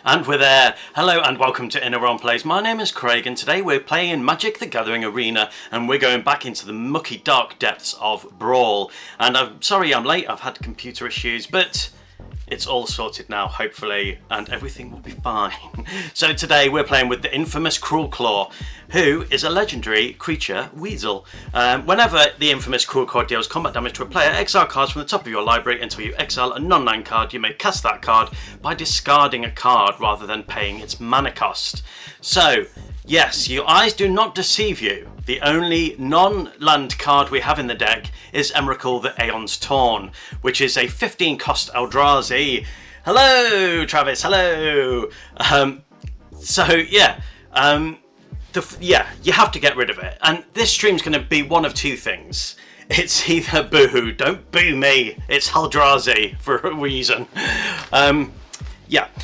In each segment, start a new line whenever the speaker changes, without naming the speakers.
And we're there. Hello and welcome to Inner Realm Plays. My name is Craig and today we're playing in Magic the Gathering Arena and we're going back into the mucky dark depths of Brawl. And I'm sorry I'm late, I've had computer issues, but it's all sorted now, hopefully, and everything will be fine. So today we're playing with the Infamous Cruelclaw, who is a legendary creature weasel. Whenever the Infamous Cruelclaw deals combat damage to a player, exile cards from the top of your library until you exile a non-land card. You may cast that card by discarding a card rather than paying its mana cost. So, yes, your eyes do not deceive you. The only non-land card we have in the deck is Emrakul the Aeons Torn, which is a 15 cost Eldrazi. Hello, Travis, hello! You have to get rid of it. And this stream's going to be one of two things. It's either boo-hoo, don't boo me, it's Eldrazi for a reason.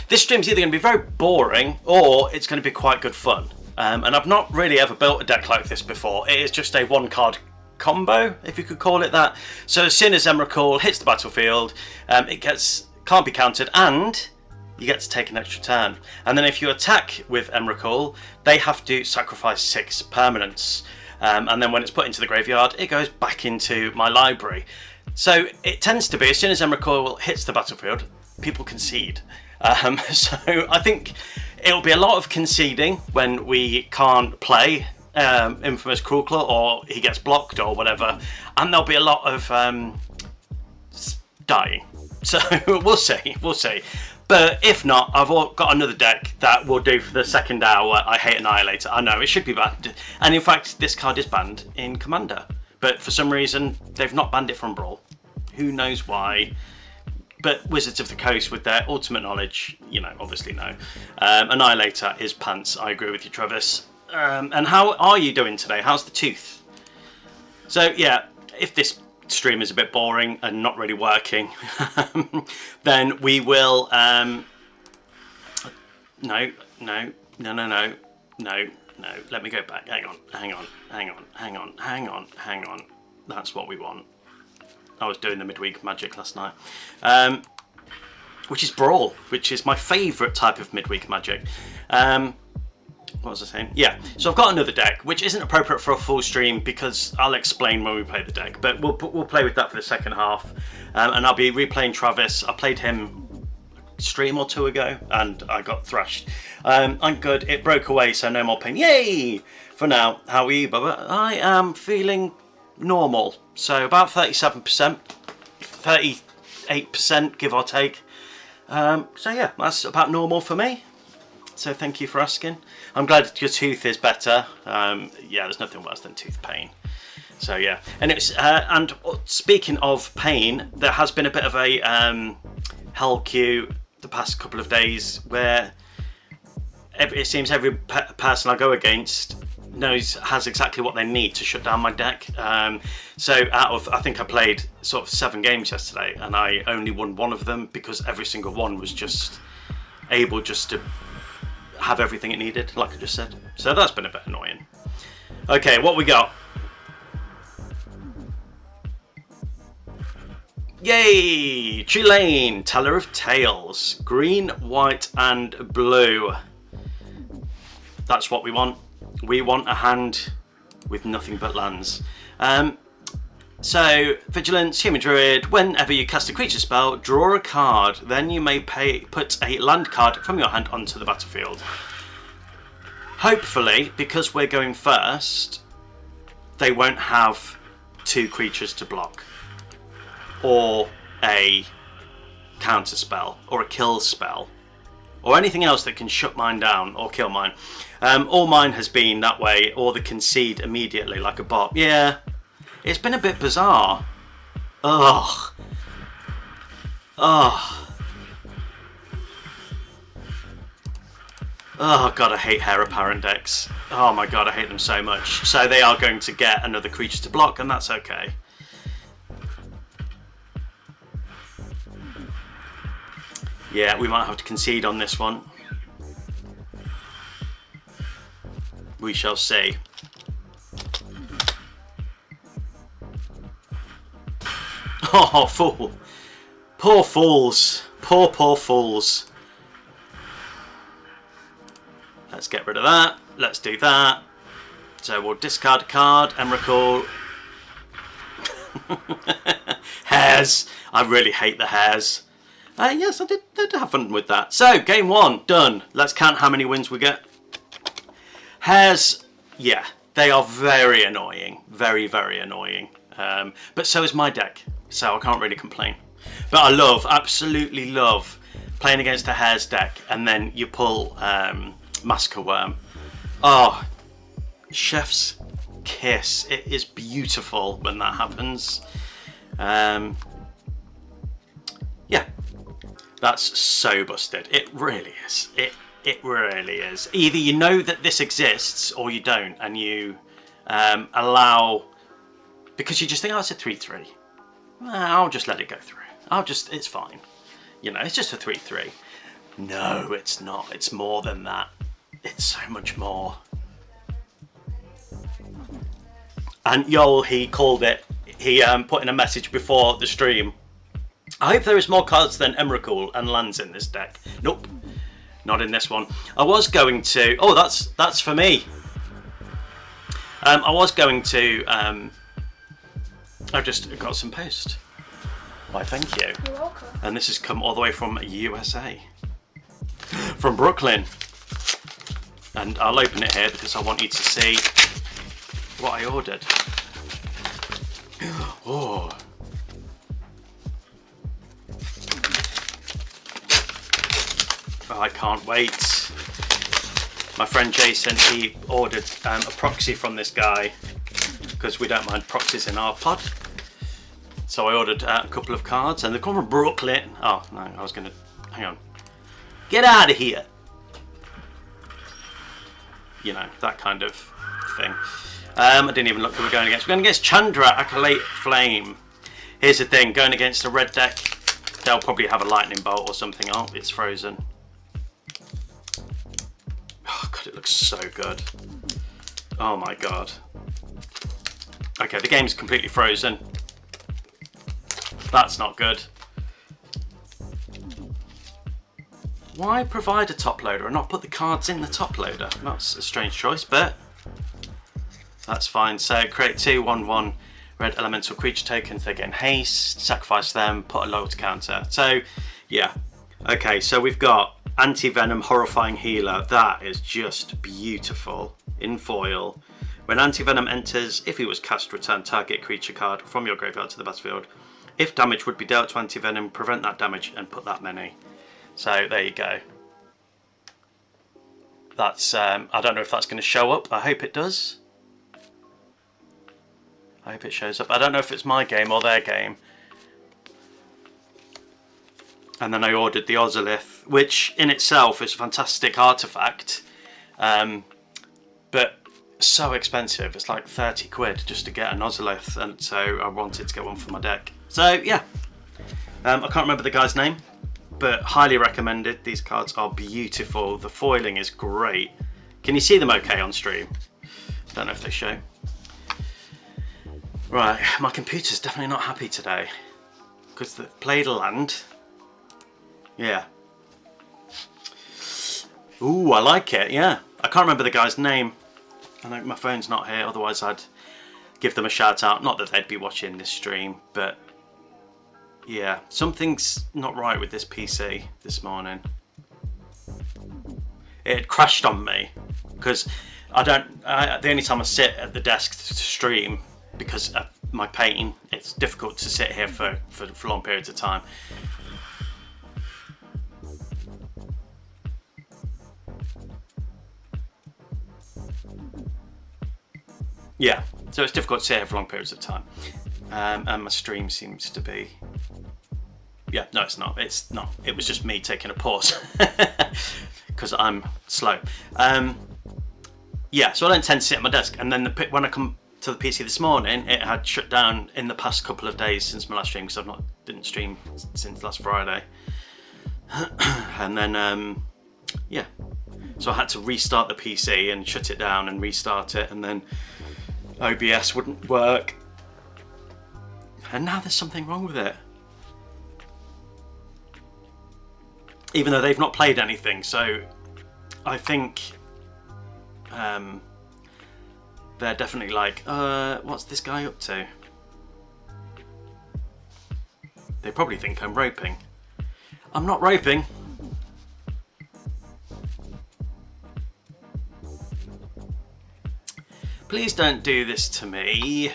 This stream's either going to be very boring or it's going to be quite good fun. And I've not really ever built a deck like this before. It is just a one card combo, if you could call it that. So as soon as Emrakul hits the battlefield, it can't be countered and you get to take an extra turn. And then if you attack with Emrakul, they have to sacrifice 6 permanents. And then when it's put into the graveyard, it goes back into my library. So it tends to be, as soon as Emrakul hits the battlefield, people concede. So I think it'll be a lot of conceding when we can't play Infamous Cruelclaw or he gets blocked or whatever, and there'll be a lot of dying. So we'll see. But if not, I've got another deck that will do for the second hour. I hate Annihilator. I know, it should be banned. And in fact, this card is banned in Commander. But for some reason, they've not banned it from Brawl. Who knows why? But Wizards of the Coast, with their ultimate knowledge, obviously know. Annihilator is pants. I agree with you, Travis. And how are you doing today? How's the tooth? So, yeah, if this stream is a bit boring and not really working, then we will... No. Let me go back. Hang on. That's what we want. I was doing the midweek magic last night, which is Brawl, which is my favourite type of midweek magic. What was I saying? Yeah, so I've got another deck, which isn't appropriate for a full stream because I'll explain when we play the deck, but we'll play with that for the second half, and I'll be replaying Travis. I played him a stream or two ago, and I got thrashed. I'm good. It broke away, so no more pain. Yay! For now. How are you, Bubba? I am feeling normal, so about 37%, 38% give or take. So yeah, that's about normal for me. So thank you for asking. I'm glad your tooth is better. Yeah, there's nothing worse than tooth pain. So yeah, and it's and speaking of pain, there has been a bit of a hell queue the past couple of days where it seems every person I go against has exactly what they need to shut down my deck. So out of, I think I played sort of 7 games yesterday and I only won 1 of them because every single one was just able just to have everything it needed, like I just said. So that's been a bit annoying. Okay, what we got? Yay! Tulane, Teller of Tales. Green, white and blue. That's what we want. We want a hand with nothing but lands. So, Vigilance, Human Druid, whenever you cast a creature spell, draw a card, then you may put a land card from your hand onto the battlefield. Hopefully, because we're going first, they won't have 2 creatures to block. Or a counter spell, or a kill spell. Or anything else that can shut mine down or kill mine. All mine has been that way, or the concede immediately like a bot. Yeah, it's been a bit bizarre. Ugh. Oh god, I hate heir apparent decks. Oh my god, I hate them so much. So they are going to get another creature to block, and that's okay. Yeah, we might have to concede on this one. We shall see. Oh, fool. Poor fools. Poor fools. Let's get rid of that. Let's do that. So we'll discard a card. Emrakul. Hares. I really hate the hares. Yes, I did have fun with that. So, game 1, done. Let's count how many wins we get. Hares, yeah, they are very annoying. Very, very annoying. But so is my deck, so I can't really complain. But I love, absolutely love, playing against a hares deck, and then you pull Massacre Worm. Oh, chef's kiss. It is beautiful when that happens. Yeah, that's so busted. It really is. It really is. Either you know that this exists or you don't, and you allow, because you just think, oh, it's a 3/3. I'll just let it go through. It's fine. You know, it's just a 3/3. No, it's not. It's more than that. It's so much more. And Yoel, he called it. He put in a message before the stream. I hope there is more cards than Emrakul and lands in this deck. Nope, not in this one. I was going to. Oh, that's for me. I was going to. I've just got some post. Why, thank you.
You're welcome.
And this has come all the way from USA, from Brooklyn. And I'll open it here because I want you to see what I ordered. Oh. Oh, I can't wait. My friend Jason, he ordered a proxy from this guy because we don't mind proxies in our pod. So I ordered a couple of cards, and they come from Brooklyn. Oh no, I was gonna, hang on. Get out of here. You know, that kind of thing. I didn't even look who we're going against. We're going against Chandra, Acolyte Flame. Here's the thing, going against a red deck, they'll probably have a lightning bolt or something. Oh, it's frozen. Oh god, it looks so good. Oh my god. Okay, the game's completely frozen. That's not good. Why provide a top loader and not put the cards in the top loader? That's a strange choice, but that's fine. So create 2 1/1 red elemental creature tokens. They gain haste, sacrifice them, put a loyalty counter. So yeah, okay, so we've got anti-venom horrifying healer. That is just beautiful in foil. When anti-venom enters, if he was cast, return target creature card from your graveyard to the battlefield. If damage would be dealt to anti-venom, prevent that damage and put that many. So there you go. That's I don't know if that's going to show up. I hope it does. I hope it shows up. I don't know if it's my game or their game. And then I ordered the Ozolith, which in itself is a fantastic artifact, but so expensive. It's like 30 quid just to get an Ozolith, and so I wanted to get one for my deck. So yeah, I can't remember the guy's name, but highly recommended. These cards are beautiful. The foiling is great. Can you see them okay on stream? Don't know if they show. Right, my computer's definitely not happy today because they played a land. Yeah. Ooh, I like it, yeah. I can't remember the guy's name. I know my phone's not here, otherwise I'd give them a shout out. Not that they'd be watching this stream, but yeah, something's not right with this PC this morning. It had crashed on me because the only time I sit at the desk to stream, because of my pain, it's difficult to sit here for long periods of time. Yeah, so it's difficult to sit here for long periods of time. And my stream seems to be... Yeah, no, it's not. It's not. It was just me taking a pause because I'm slow. Yeah, so I don't tend to sit at my desk. And then when I come to the PC this morning, it had shut down in the past couple of days since my last stream, because didn't stream since last Friday. And then yeah, so I had to restart the PC and shut it down and restart it, and then OBS wouldn't work, and now there's something wrong with it, even though they've not played anything. So I think they're definitely like, what's this guy up to? They probably think I'm roping. I'm not roping. Please don't do this to me.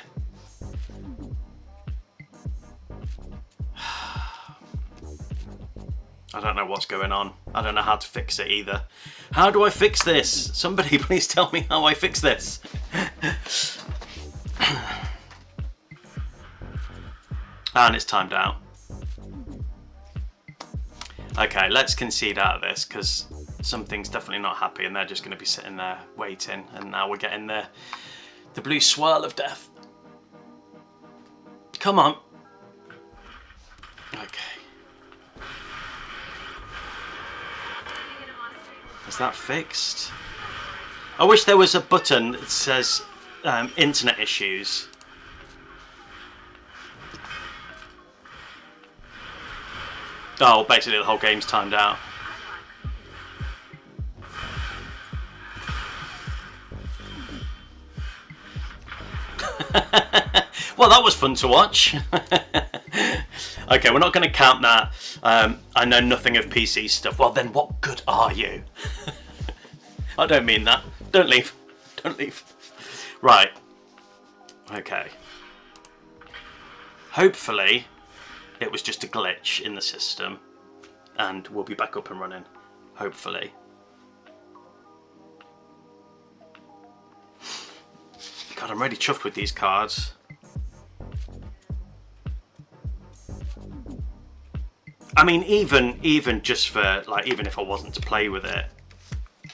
I don't know what's going on. I don't know how to fix it either. How do I fix this? Somebody please tell me how I fix this. And it's timed out. Okay, let's concede out of this because something's definitely not happy and they're just going to be sitting there waiting, and now we're getting the blue swirl of death. Come on. Okay. Is that fixed? I wish there was a button that says internet issues. Oh, basically the whole game's timed out. Well, that was fun to watch. Okay, we're not going to count that. I know nothing of PC stuff. Well, then what good are you? I don't mean that. Don't leave. Don't leave. Right. Okay. Hopefully, it was just a glitch in the system, and we'll be back up and running. Hopefully. God, I'm really chuffed with these cards. I mean, even just for, like, even if I wasn't to play with it,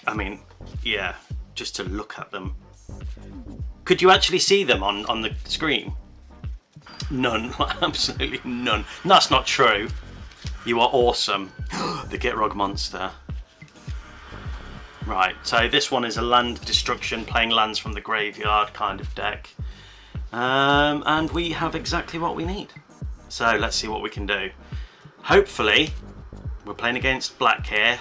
I mean, yeah, just to look at them. Could you actually see them on the screen? None, absolutely none. That's not true. You are awesome. The Gitrog monster. Right, so this one is a land destruction, playing lands from the graveyard kind of deck. And we have exactly what we need. So let's see what we can do. Hopefully, we're playing against black here.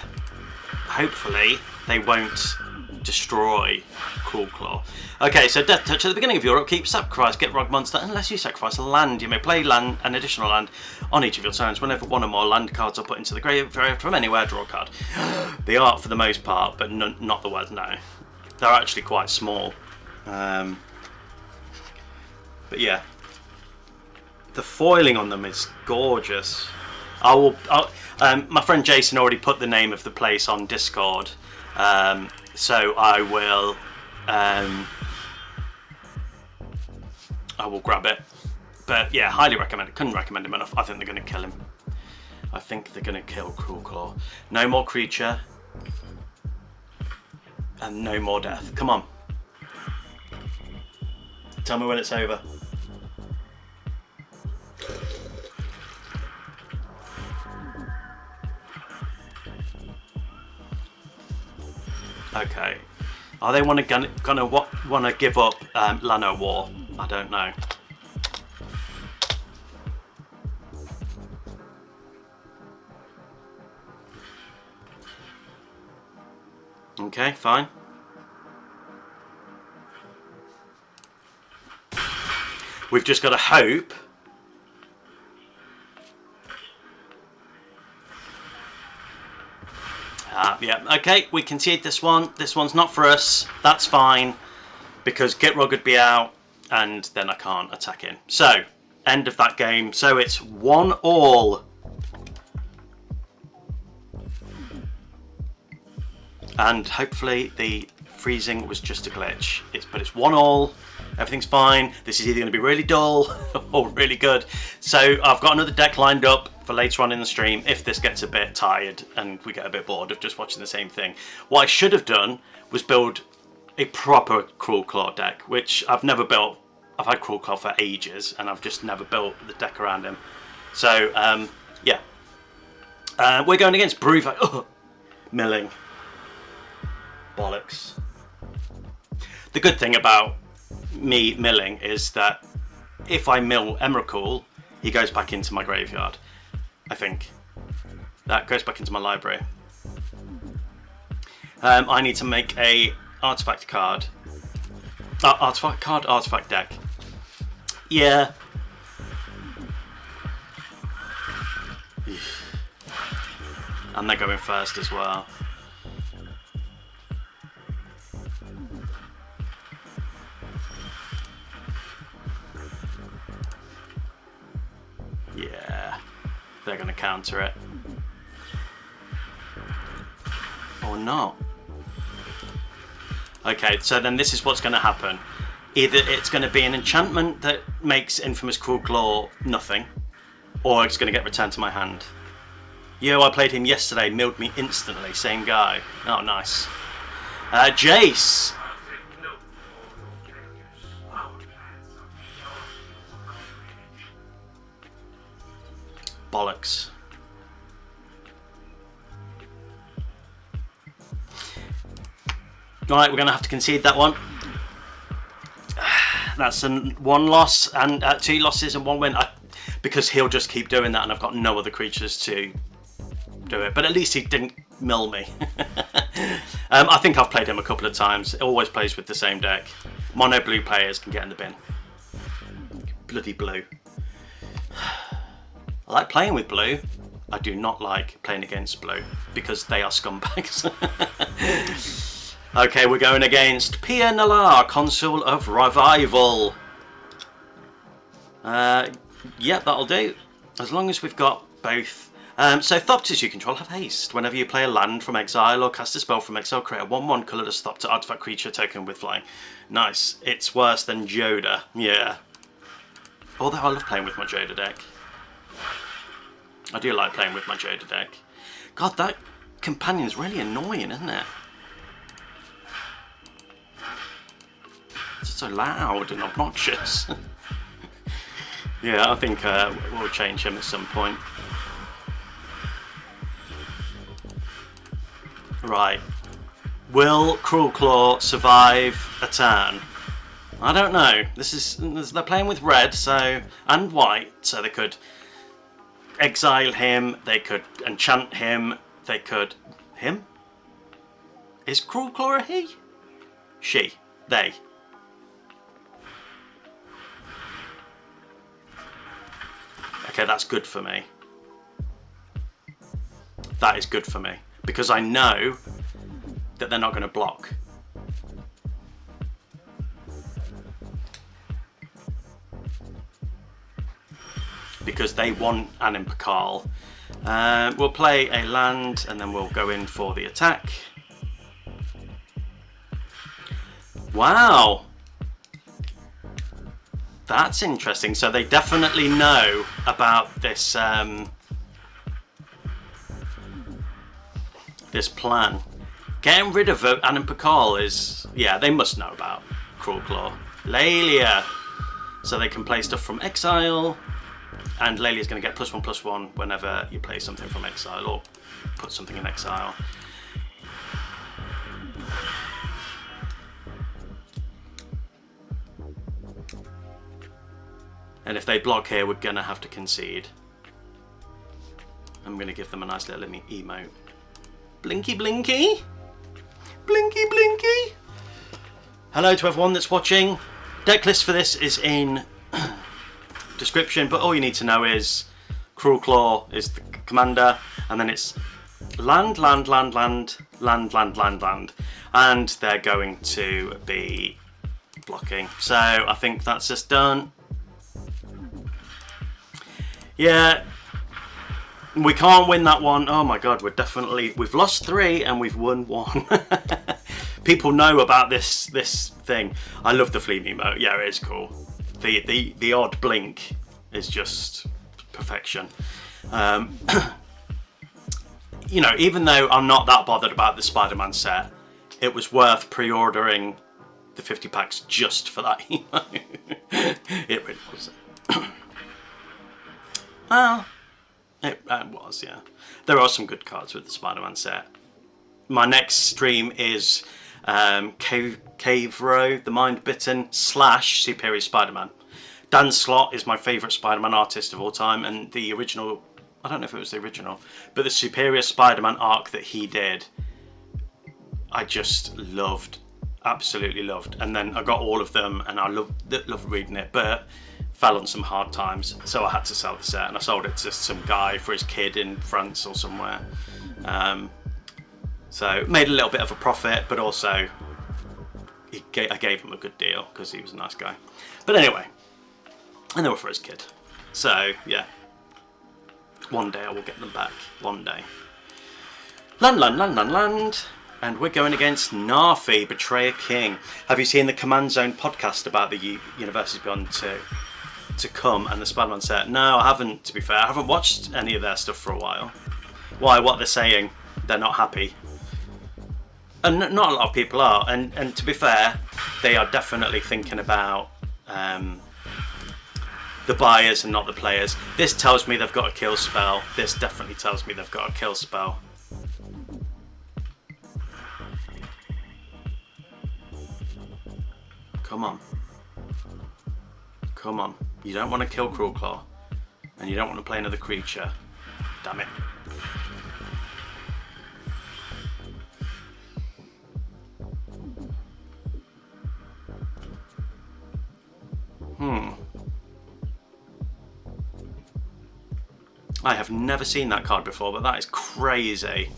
Hopefully, they won't destroy Cruelclaw. Okay, so Death Touch. At the beginning of your upkeep, sacrifice Gitrog monster. Unless you sacrifice a land, you may play land, an additional land on each of your turns. Whenever one or more land cards are put into the graveyard from anywhere, draw a card. They are for the most part, but not the words. No, they're actually quite small. But yeah, the foiling on them is gorgeous. My friend Jason already put the name of the place on Discord, so I will grab it. But yeah, highly recommend it. Couldn't recommend him enough. I think they're going to kill him. I think they're going to kill Cruelclaw. No more creature. And no more death. Come on. Tell me when it's over. Okay. Are they gonna want to give up Lano War? I don't know. Okay, fine. We've just got to hope yeah, okay, we concede this one. This one's not for us. That's fine, because Gitrog would be out, and then I can't attack him. So, end of that game. So it's 1-1. And hopefully the freezing was just a glitch. But it's 1-1. Everything's fine. This is either going to be really dull or really good. So I've got another deck lined up for later on in the stream if this gets a bit tired and we get a bit bored of just watching the same thing. What I should have done was build a proper Cruelclaw deck, which I've never built. I've had Cruelclaw for ages and I've just never built the deck around him. So yeah, we're going against milling. Bollocks. The good thing about me milling is that if I mill Emrakul, he goes back into my graveyard. I think that goes back into my library. I need to make a artifact card. Artifact card, artifact deck. Yeah. And they're going first as well. Yeah, they're going to counter it. Or not. Okay, so then this is what's going to happen. Either it's going to be an enchantment that makes Infamous Cruelclaw nothing, or it's going to get returned to my hand. Yo, I played him yesterday, milled me instantly, same guy. Oh, nice. Jace! Bollocks. Right, we're going to have to concede that one. That's one loss and 2 losses and 1 win. Because he'll just keep doing that and I've got no other creatures to do it. But at least he didn't mill me. I think I've played him a couple of times. It always plays with the same deck. Mono blue players can get in the bin. Bloody blue. I like playing with blue. I do not like playing against blue because they are scumbags. Okay, we're going against Pia Nalar, Consul of Revival. Yep, that'll do. As long as we've got both. So Thopters you control have haste. Whenever you play a land from exile or cast a spell from exile, create a 1/1 colourless Thopter artifact creature token with flying. Nice. It's worse than Joda. Yeah. Although I love playing with my Joda deck. I do like playing with my Joda deck. God, that companion's really annoying, isn't it? It's so loud and obnoxious. Yeah, I think we'll change him at some point. Right. Will Cruelclaw survive a turn? I don't know. They're playing with red, so and white, so they could exile him, they could enchant him, they could... Him? Is Cruelclaw a he? She. They. Okay, that's good for me. That is good for me. Because I know that they're not going to block. Because they want an Emrakul. We'll play a land and then we'll go in for the attack. Wow! That's interesting. So they definitely know about this this plan. Getting rid of an Emrakul is... Yeah, they must know about Cruelclaw. Lelia! So they can play stuff from exile. And Lelia's going to get +1/+1 whenever you play something from exile or put something in exile. And if they block here, we're going to have to concede. I'm going to give them a nice little emote. Blinky blinky! Blinky blinky! Hello to everyone that's watching. Decklist for this is in description, but all you need to know is Cruelclaw is the commander, and then it's land, land, land, land, land, land, land, land, and they're going to be blocking. So I think that's just done. Yeah, we can't win that one. Oh my god, we've lost 3 and we've won 1. People know about this thing. I love the flea emote. Yeah, it is cool. The odd blink is just perfection. You know, even though I'm not that bothered about the Spider-Man set, it was worth pre-ordering the 50 packs just for that emote. It really was. Well, it was, yeah. There are some good cards with the Spider-Man set. My next stream is Cavro, the Mind Bitten / Superior Spider-Man. Dan Slott is my favourite Spider-Man artist of all time, and the original, I don't know if it was the original, but the Superior Spider-Man arc that he did, I just loved absolutely loved. And then I got all of them, and I loved reading it, but fell on some hard times, so I had to sell the set, and I sold it to some guy for his kid in France or somewhere. So made a little bit of a profit, but also I gave him a good deal because he was a nice guy. But anyway, and they were for his kid. So yeah, one day I will get them back. One day. Land. And we're going against Narfi, Betrayer King. Have you seen the Command Zone podcast about the Universes Beyond to come and the Spider-Man set? No, I haven't, to be fair. I haven't watched any of their stuff for a while. Why? What they're saying? They're not happy. And not a lot of people are. And to be fair, they are definitely thinking about the buyers and not the players. This tells me they've got a kill spell. This definitely tells me they've got a kill spell. Come on. Come on. You don't want to kill Cruelclaw. And you don't want to play another creature. Damn it. I have never seen that card before, but that is crazy.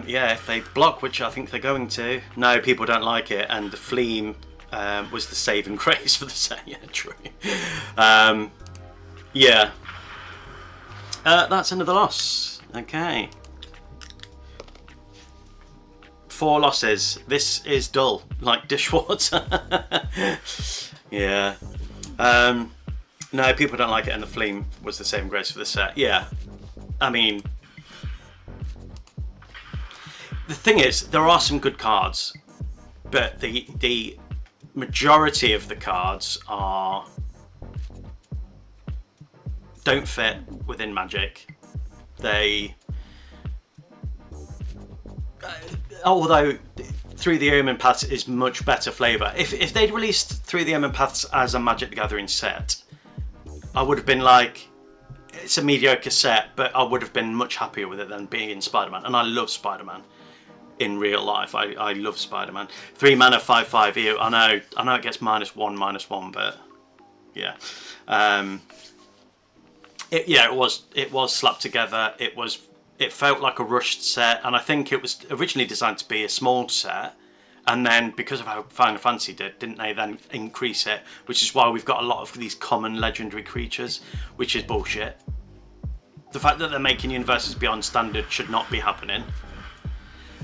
Yeah, if they block, which I think they're going to. No, people don't like it, and the Fleam was the saving grace for the set. Yeah, true. Yeah. That's another loss. Okay. 4 losses. This is dull, like dishwater. Yeah. No, people don't like it, and the Fleam was the saving grace for the set. Yeah. I mean, the thing is, there are some good cards, but the majority of the cards don't fit within Magic. They, although Through the Omen Paths is much better flavour. If they'd released Through the Omen Paths as a Magic the Gathering set, I would have been like, it's a mediocre set, but I would have been much happier with it than being in Spider-Man. And I love Spider-Man in real life. I love Spider-Man. 3 mana, 5/5 EU. I know it gets -1/-1, but yeah. It was slapped together. It felt like a rushed set, and I think it was originally designed to be a small set, and then because of how Final Fantasy didn't they then increase it, which is why we've got a lot of these common legendary creatures, which is bullshit. The fact that they're making Universes Beyond standard should not be happening.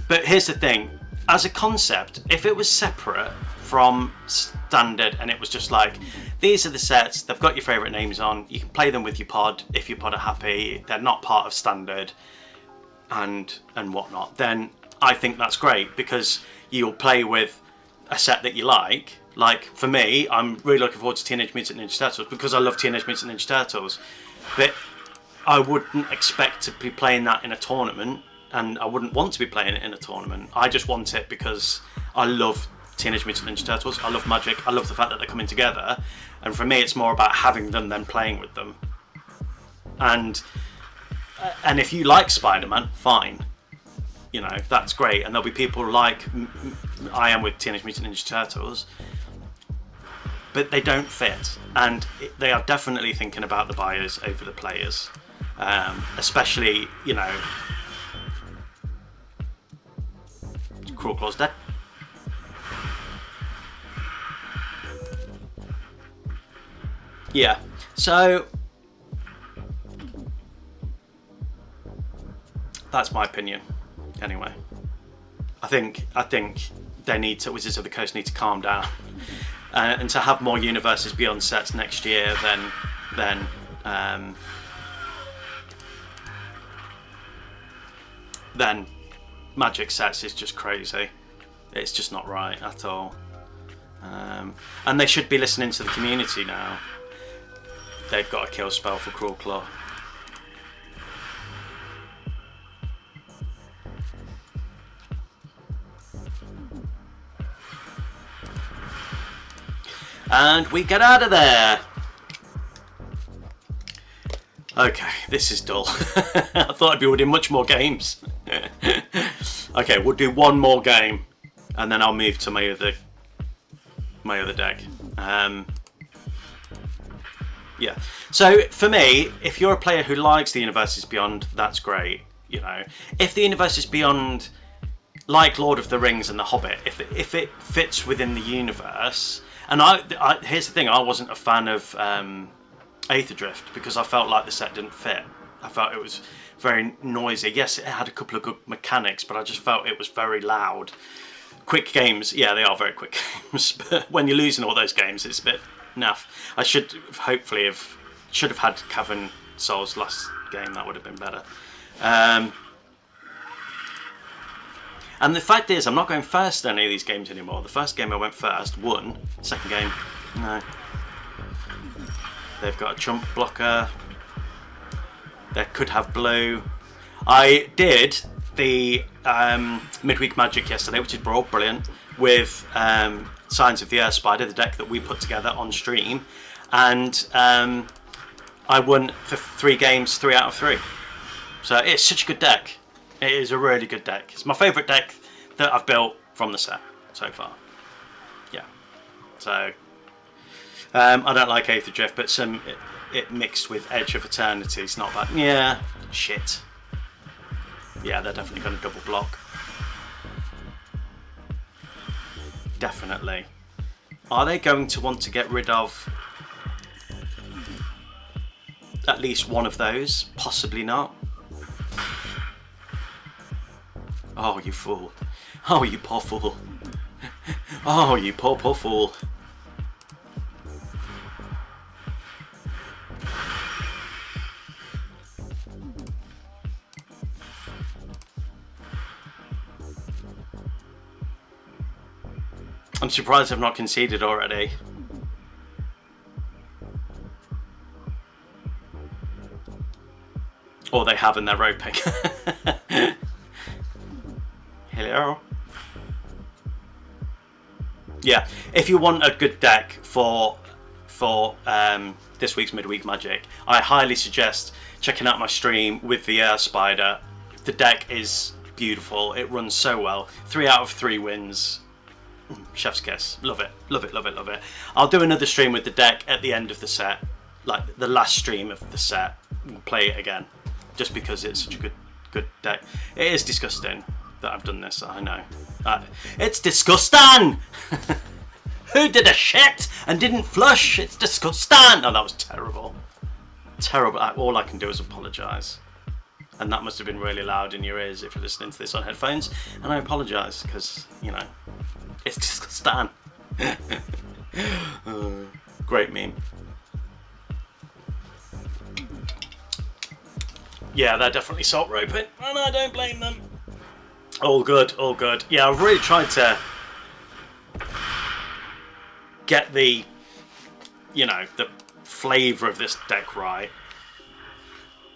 But here's the thing, as a concept, if it was separate from standard and it was just like, these are the sets, they've got your favourite names on, you can play them with your pod if your pod are happy, they're not part of standard and whatnot, then I think that's great, because you'll play with a set that you like. Like for me, I'm really looking forward to Teenage Mutant Ninja Turtles because I love Teenage Mutant Ninja Turtles, but I wouldn't expect to be playing that in a tournament, and I wouldn't want to be playing it in a tournament. I just want it because I love Teenage Mutant Ninja Turtles, I love Magic, I love the fact that they're coming together, and for me it's more about having them than playing with them. And if you like Spider-Man, fine, you know, that's great, and there'll be people like I am with Teenage Mutant Ninja Turtles, but they don't fit, and they are definitely thinking about the buyers over the players, especially, you know, Cruelclaw's dead. Yeah, so that's my opinion. Anyway, I think they need to, Wizards of the Coast need to calm down, and to have more Universes Beyond sets next year than Magic sets is just crazy. It's just not right at all. And they should be listening to the community now. They've got a kill spell for Cruelclaw. And we get out of there. Okay, this is dull. I thought I'd be winning much more games. Okay, we'll do one more game, and then I'll move to my other deck. Yeah. So for me, if you're a player who likes the Universes Beyond, that's great. You know, if the Universes Beyond, like Lord of the Rings and The Hobbit, if it fits within the universe, and here's the thing, I wasn't a fan of Aether Drift because I felt like the set didn't fit. I felt it was very noisy. Yes, it had a couple of good mechanics, but I just felt it was very loud. Quick games, yeah, they are very quick games, but when you're losing all those games, it's a bit naff. I should have had Cavern of Souls last game. That would have been better. And the fact is, I'm not going first in any of these games anymore. The first game I went first, won. Second game, no. They've got a chump blocker. They could have blue. I did the midweek magic yesterday, which is Brawl, brilliant, with Signs of the Earth Spider, the deck that we put together on stream, and I won for 3 games, 3 out of 3. So it's such a good deck. It is a really good deck. It's my favourite deck that I've built from the set so far. Yeah. So I don't like Aether Drift, but it mixed with Edge of Eternity. It's not bad. Yeah. Shit. Yeah, they're definitely going to double block. Definitely. Are they going to want to get rid of at least one of those? Possibly not. Oh, you fool. Oh, you poor fool. Oh, you poor fool. I'm surprised I've not conceded already. Or they have and they're roping. Hello. Yeah, if you want a good deck for this week's midweek magic, I highly suggest checking out my stream with the Air Spider. The deck is beautiful. It runs so well. 3 out of 3 wins. Chef's kiss. Love it. Love it, love it, love it. I'll do another stream with the deck at the end of the set. Like the last stream of the set. We'll play it again. Just because it's such a good deck. It is disgusting that I've done this, I know. It's disgusting! Who did a shit and didn't flush? It's disgusting! Oh, that was terrible. Terrible. All I can do is apologise. And that must have been really loud in your ears if you're listening to this on headphones. And I apologise because, you know, it's disgusting. Great meme. Yeah, they're definitely salt roping, and I don't blame them. All good, all good. Yeah, I've really tried to get the, you know, the flavour of this deck right.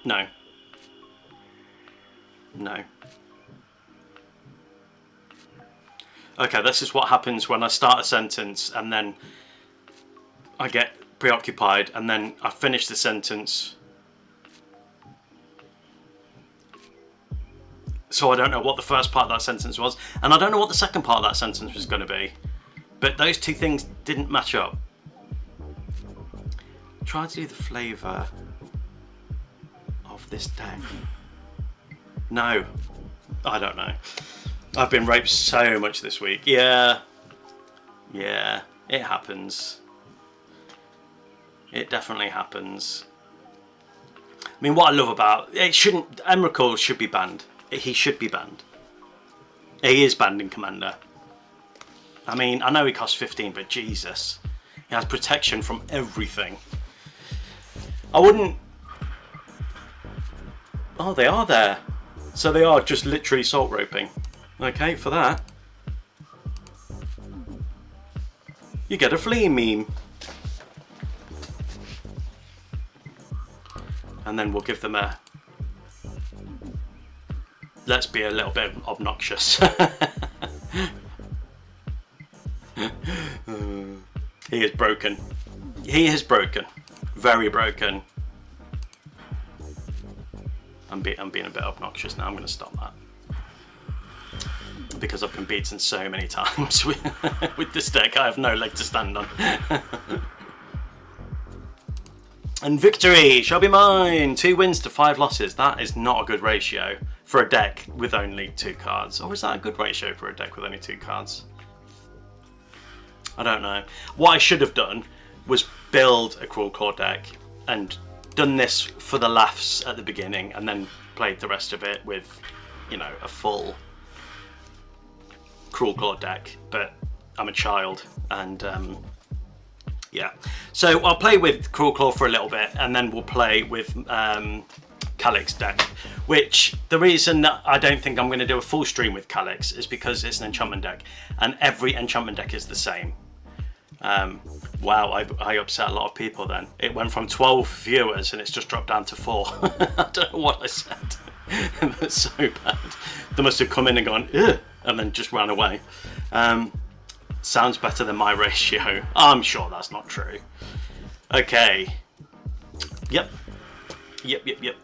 No. No. Okay, this is what happens when I start a sentence and then I get preoccupied and then I finish the sentence. So I don't know what the first part of that sentence was, and I don't know what the second part of that sentence was going to be. But those two things didn't match up. Try to do the flavour of this deck. No, I don't know. I've been raped so much this week. Yeah, it happens. It definitely happens. I mean, what I love about it, Emrakul should be banned. He should be banned. He is banned in Commander. I mean, I know he costs 15, but Jesus. He has protection from everything. I wouldn't... Oh, they are there. So they are just literally salt roping. Okay, for that. You get a flea meme. And then we'll give them a... Let's be a little bit obnoxious. He is broken. He is broken. Very broken. I'm being a bit obnoxious now. I'm going to stop that. because I've been beaten so many times with this deck. I have no leg to stand on. And victory shall be mine! 2 wins to 5 losses. That is not a good ratio for a deck with only 2 cards. Or is that a good ratio for a deck with only 2 cards? I don't know. What I should have done was build a Cruelclaw deck and done this for the laughs at the beginning and then played the rest of it with, you know, a full Cruelclaw deck. But I'm a child and yeah. So I'll play with Cruelclaw for a little bit and then we'll play with Calyx deck, which the reason that I don't think I'm going to do a full stream with Calyx is because it's an enchantment deck and every enchantment deck is the same. Wow, I upset a lot of people then. It went from 12 viewers and it's just dropped down to 4. I don't know what I said. That's so bad. They must have come in and gone, ugh, and then just ran away. Sounds better than my ratio. I'm sure that's not true. Okay. Yep.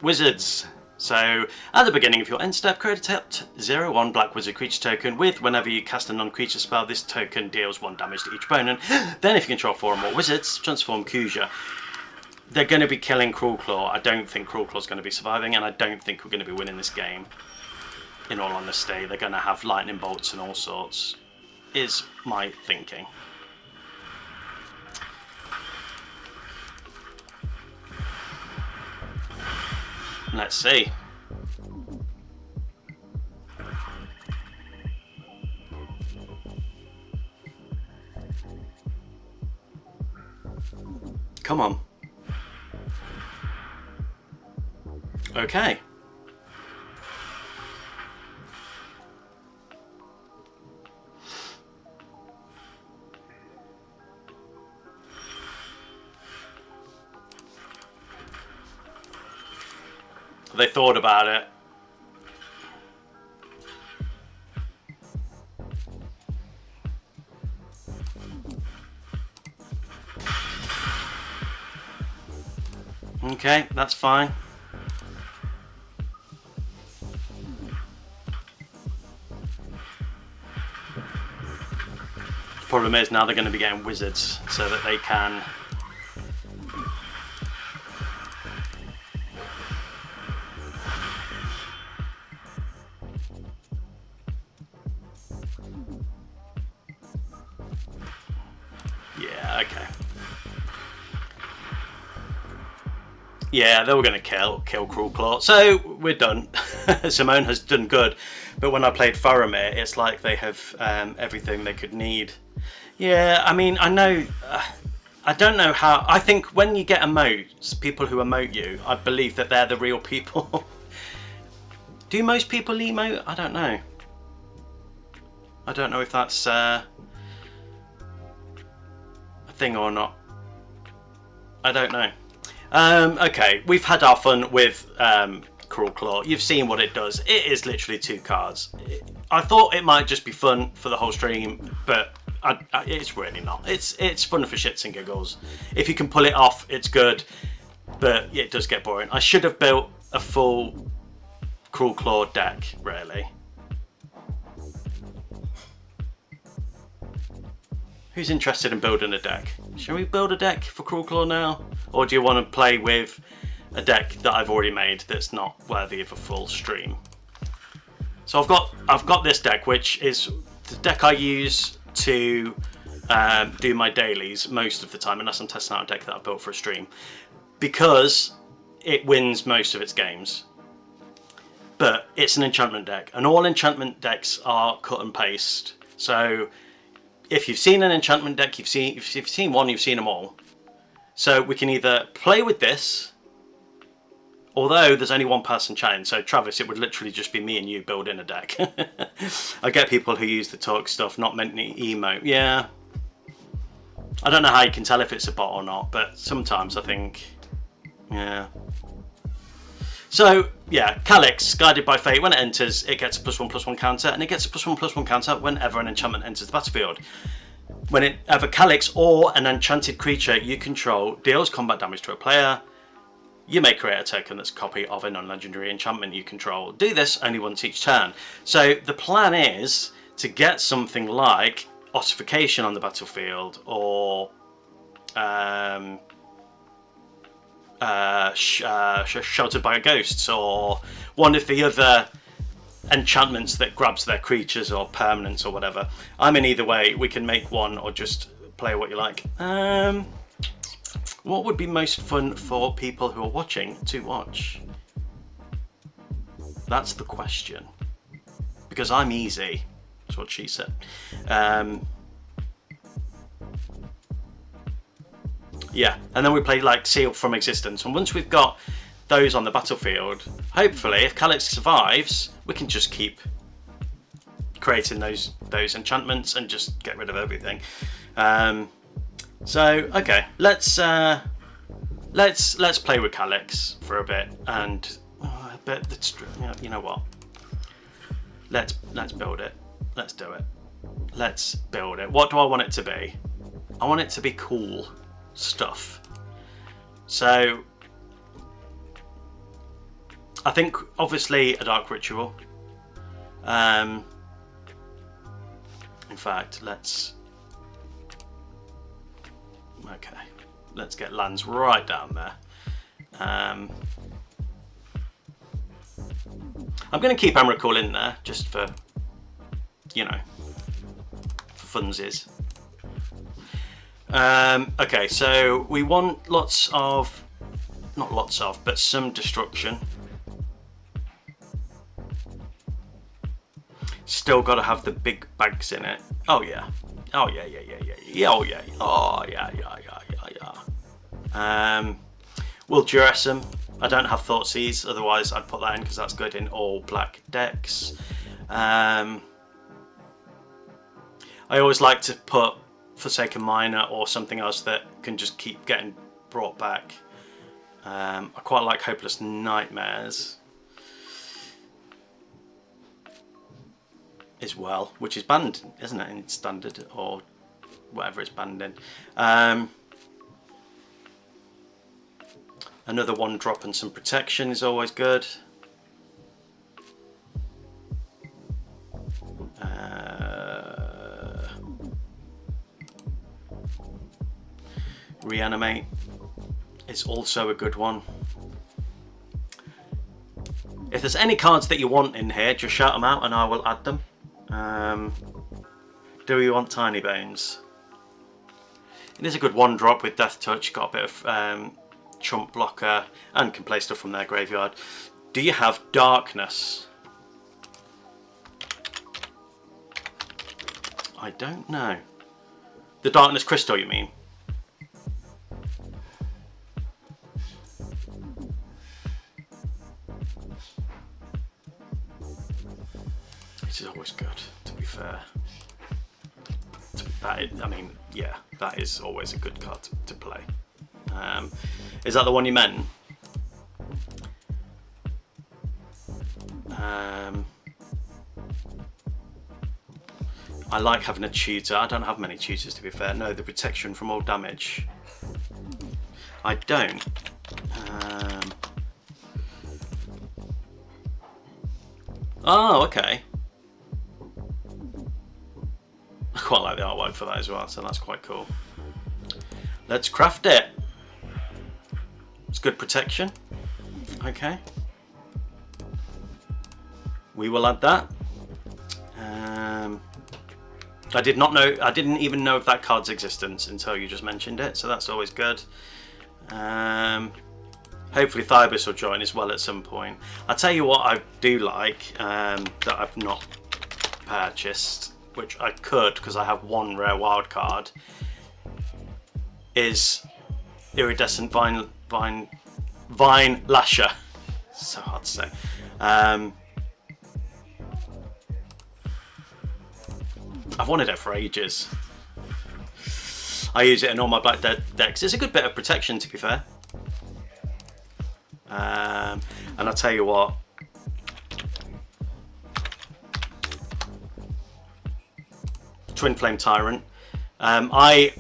Wizards. So, at the beginning of your end step, create a tapped 0/1 black wizard creature token with whenever you cast a non-creature spell, this token deals 1 damage to each opponent. Then if you control 4 or more wizards, transform Kuja. They're going to be killing Cruelclaw. I don't think Cruelclaw's going to be surviving, and I don't think we're going to be winning this game. In all honesty, they're going to have lightning bolts and all sorts, is my thinking. Let's see. Come on. Okay. They thought about it. Okay, that's fine. Problem is now they're going to be getting wizards so that they can yeah, they were going to kill Cruelclaw. So we're done. Simone has done good. But when I played Faramir, it's like they have everything they could need. Yeah, I mean, I know... I don't know how... I think when you get emotes, people who emote you, I believe that they're the real people. Do most people emote? I don't know. I don't know if that's a thing or not. I don't know. Okay, we've had our fun with Cruelclaw. You've seen what it does. It is literally 2 cards. I thought it might just be fun for the whole stream, but it's really not. It's fun for shits and giggles. If you can pull it off, it's good, but it does get boring. I should have built a full Cruelclaw deck, really. Who's interested in building a deck? Shall we build a deck for Cruelclaw now? Or do you want to play with a deck that I've already made that's not worthy of a full stream? So I've got this deck, which is the deck I use to do my dailies most of the time, unless I'm testing out a deck that I built for a stream, because it wins most of its games. But it's an enchantment deck, and all enchantment decks are cut and paste. So if you've seen an enchantment deck, if you've seen one, you've seen them all. So we can either play with this, although there's only one person chatting, so Travis, it would literally just be me and you building a deck. I get people who use the talk stuff, not meant to emote. Yeah. I don't know how you can tell if it's a bot or not, but sometimes I think, yeah. So, yeah, Calyx, Guided by Fate, when it enters, it gets a +1/+1 counter, and it gets a +1/+1 counter whenever an enchantment enters the battlefield. Whenever Calyx or an enchanted creature you control deals combat damage to a player, you may create a token that's a copy of a non-legendary enchantment you control. Do this only once each turn. So the plan is to get something like ossification on the battlefield, or sheltered by ghosts, or one of the other enchantments that grabs their creatures or permanents or whatever. I mean, either way, we can make one or just play what you like. What would be most fun for people who are watching to watch? That's the question. Because I'm easy. That's what she said. Yeah, and then we play like Sealed from Existence, and once we've got those on the battlefield, hopefully if Calyx survives, we can just keep creating those enchantments and just get rid of everything. So okay, let's play with Calyx for a bit, and you know what? Let's build it. Let's do it. Let's build it. What do I want it to be? I want it to be cool stuff. So I think obviously a dark ritual. In fact, let's get lands right down there. I'm going to keep Emrakul in there just for, you know, for funsies. Okay, so we want lots of, not lots of, but some destruction. Still got to have the big bags in it. Oh yeah. Oh yeah. Oh yeah. Oh yeah. We'll Duress them. I don't have Thoughtseize, otherwise I'd put that in because that's good in all black decks. I always like to put Forsaken Miner or something else that can just keep getting brought back. I quite like Hopeless Nightmares as well, which is banned, isn't it, in standard or whatever it's banned in. Another 1-drop and some protection is always good. Reanimate is also a good one. If there's any cards that you want in here, just shout them out and I will add them. Do you want Tiny Bones? It is a good 1-drop with Death Touch, got a bit of chump blocker and can play stuff from their graveyard. Do you have Darkness? I don't know. The Darkness Crystal, you mean? This is always good, to be fair. I mean, yeah, that is always a good card to play. Is that the one you meant? I like having a tutor. I don't have many tutors, to be fair. No, the protection from all damage. I don't. Oh, okay. I quite like the artwork for that as well, so that's quite cool. Let's craft it. It's good protection. Okay. We will add that. I did not know. I didn't even know of that card's existence until you just mentioned it, so that's always good. Hopefully Thybus will join as well at some point. I'll tell you what I do like that I've not purchased, which I could because I have one rare wild card, is Iridescent Vine Lasher. So hard to say. I've wanted it for ages. I use it in all my black decks. It's a good bit of protection, to be fair. And I'll tell you what. Twin Flame Tyrant. I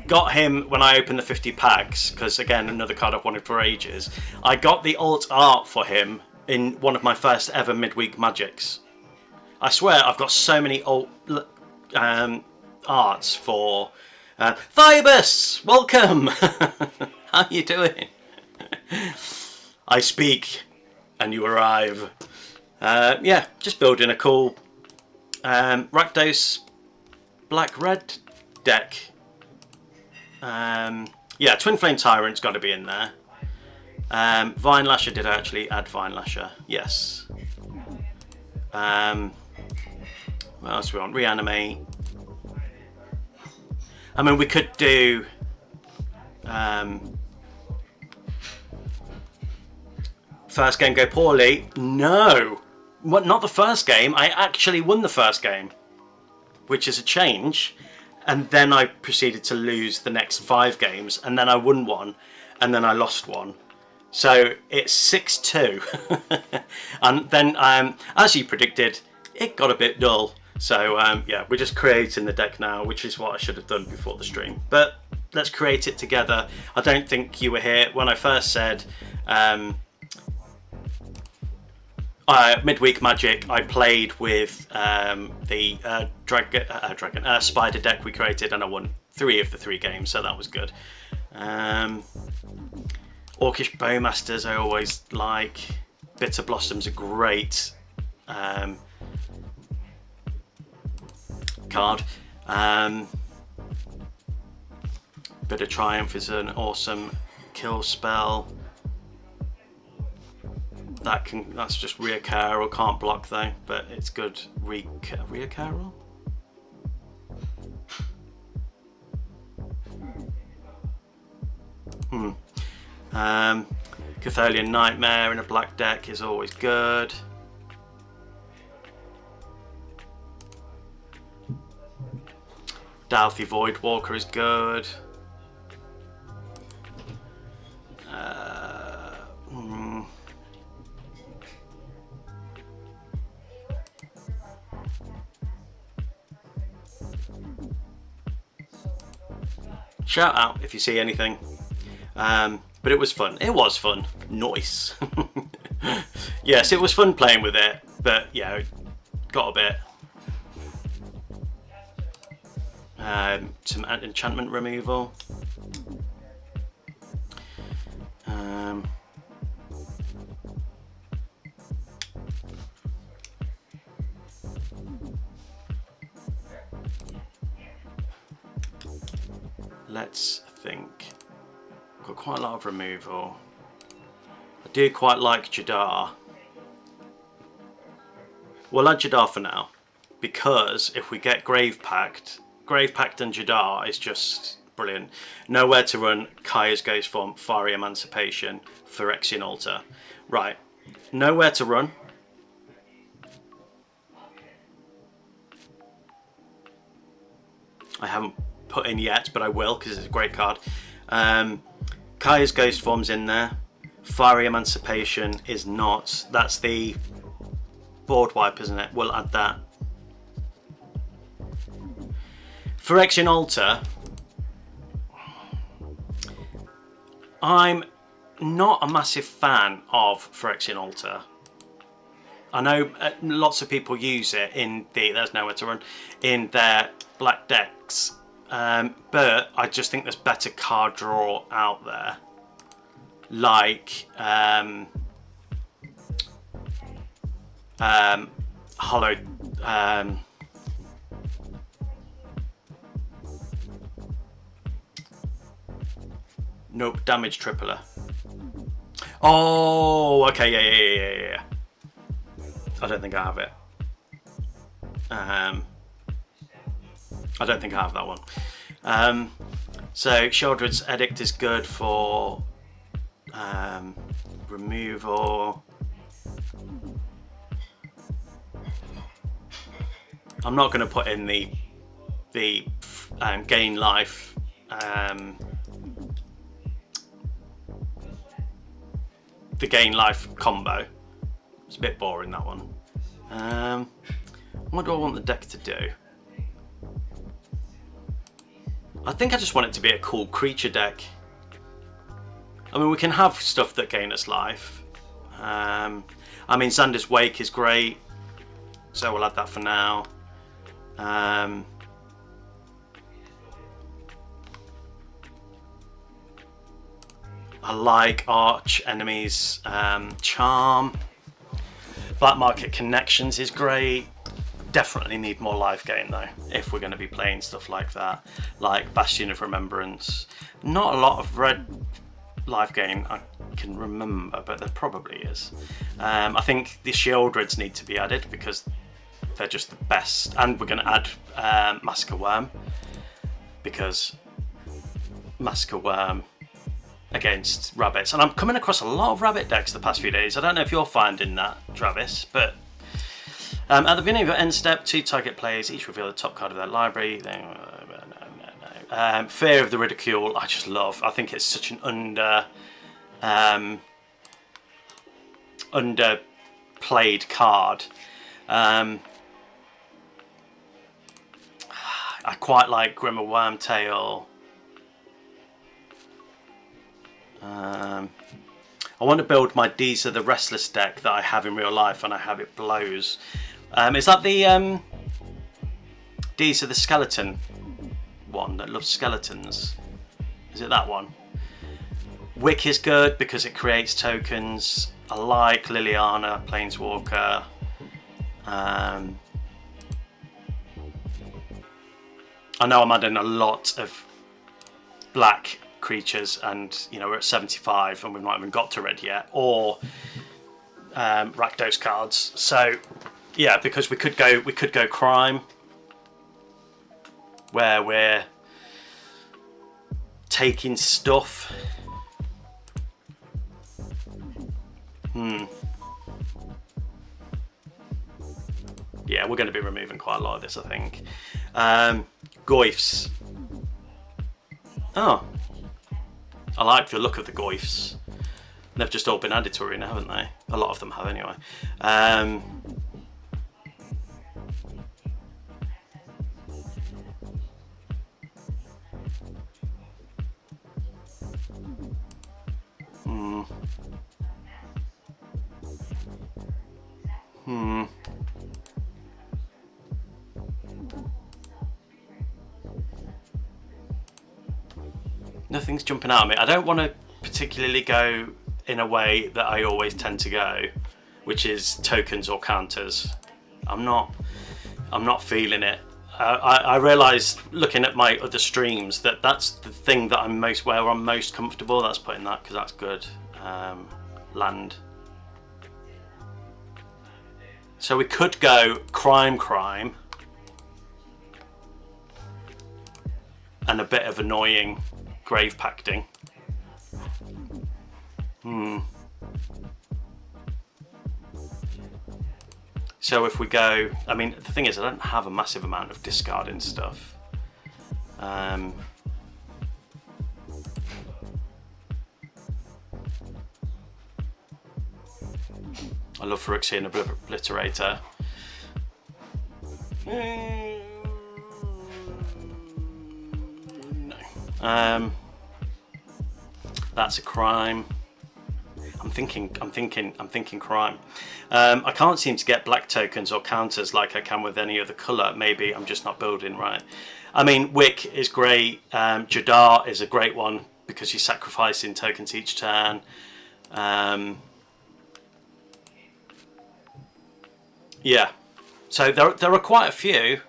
got him when I opened the 50 packs, because again, another card I've wanted for ages. I got the alt art for him in one of my first ever midweek magics. I swear I've got so many old arts for Thiobus! Welcome! How you doing? I speak and you arrive. Yeah, just building a cool Rakdos black-red deck. Yeah, Twin Flame Tyrant's got to be in there. Vine Lasher, did I actually add Vine Lasher? Yes. What else do we want? Reanimate. I mean, we could do first game go poorly. No, what? Not the first game. I actually won the first game, which is a change. And then I proceeded to lose the next 5 games, and then I won one, and then I lost one. So it's 6-2. And then, as you predicted, it got a bit dull. So yeah, we're just creating the deck now, which is what I should have done before the stream. But let's create it together. I don't think you were here when I first said midweek Magic. I played with the spider deck we created, and I won 3 of the 3 games, so that was good. Orcish Bowmasters I always like. Bitter Blossoms are great card. Bit of Triumph is an awesome kill spell. That's just Reoccur, or can't block though, but it's good. Reoccur? Catholian Nightmare in a black deck is always good. Dalthy Voidwalker is good. Shout out if you see anything. But it was fun. It was fun. Nice. Yes, it was fun playing with it, but yeah, got a bit. Some enchantment removal. Let's think. Got quite a lot of removal. I do quite like Jadar. We'll add Jadar for now, because if we get Grave Pact and Jadar is just brilliant. Nowhere to Run, Kaya's Ghostform, Fiery Emancipation, Phyrexian Altar. Right, Nowhere to Run. I haven't put in yet, but I will, because it's a great card. Kaya's Ghostform's in there. Fiery Emancipation is not. That's the board wipe, isn't it? We'll add that. Phyrexian Altar. I'm not a massive fan of Phyrexian Altar. I know lots of people use it in there's Nowhere to Run in their black decks, but I just think there's better card draw out there, like Hollow. Nope, Damage Tripler. Oh, okay, yeah. I don't think I have it. I don't think I have that one. So Sheoldred's Edict is good for removal. I'm not going to put in the gain life. The gain life combo. It's a bit boring, that one. What do I want the deck to do? I think I just want it to be a cool creature deck. I mean, we can have stuff that gain us life. I mean, Xander's Wake is great. so we'll add that for now. I like Arch Enemies Charm. Black Market Connections is great. Definitely need more life gain though, if we're going to be playing stuff like that, like Bastion of Remembrance. Not a lot of red life gain I can remember, but there probably is. I think the Shieldreds need to be added because they're just the best, and we're going to add Massacre Worm, because Massacre Worm against rabbits, and I'm coming across a lot of rabbit decks the past few days. I don't know if you're finding that, Travis, but at the beginning of your end step, 2 target players each reveal the top card of their library. Fear of the Ridicule, I just love. I think it's such an underplayed card. I quite like Grimmer Wormtail. I want to build my Deezer the Restless deck that I have in real life, and I have it blows. Is that the Deezer the Skeleton one that loves skeletons? Is it that one? Wick is good because it creates tokens. I like Liliana, Planeswalker. I know I'm adding a lot of black creatures, and you know, we're at 75 and we've not even got to red yet, or Rakdos cards. So yeah, because we could go crime, where we're taking stuff. Yeah, we're going to be removing quite a lot of this, I think. Goyfs. Oh, I like the look of the Goyfs. They've just all been added to Arena, haven't they? A lot of them have, anyway. Nothing's jumping out at me. I don't want to particularly go in a way that I always tend to go, which is tokens or counters. I'm not feeling it. I realised looking at my other streams that that's the thing that I'm most comfortable. That's putting that, because that's good. Land. So we could go crime, and a bit of annoying grave pacting. So if we go, I mean, the thing is, I don't have a massive amount of discarding stuff. I love Phyrexian Obliterator. No. That's a crime. I'm thinking crime. I can't seem to get black tokens or counters like I can with any other colour. Maybe I'm just not building right. I mean, Wick is great. Jadar is a great one because you're sacrificing tokens each turn. Yeah, so there are quite a few.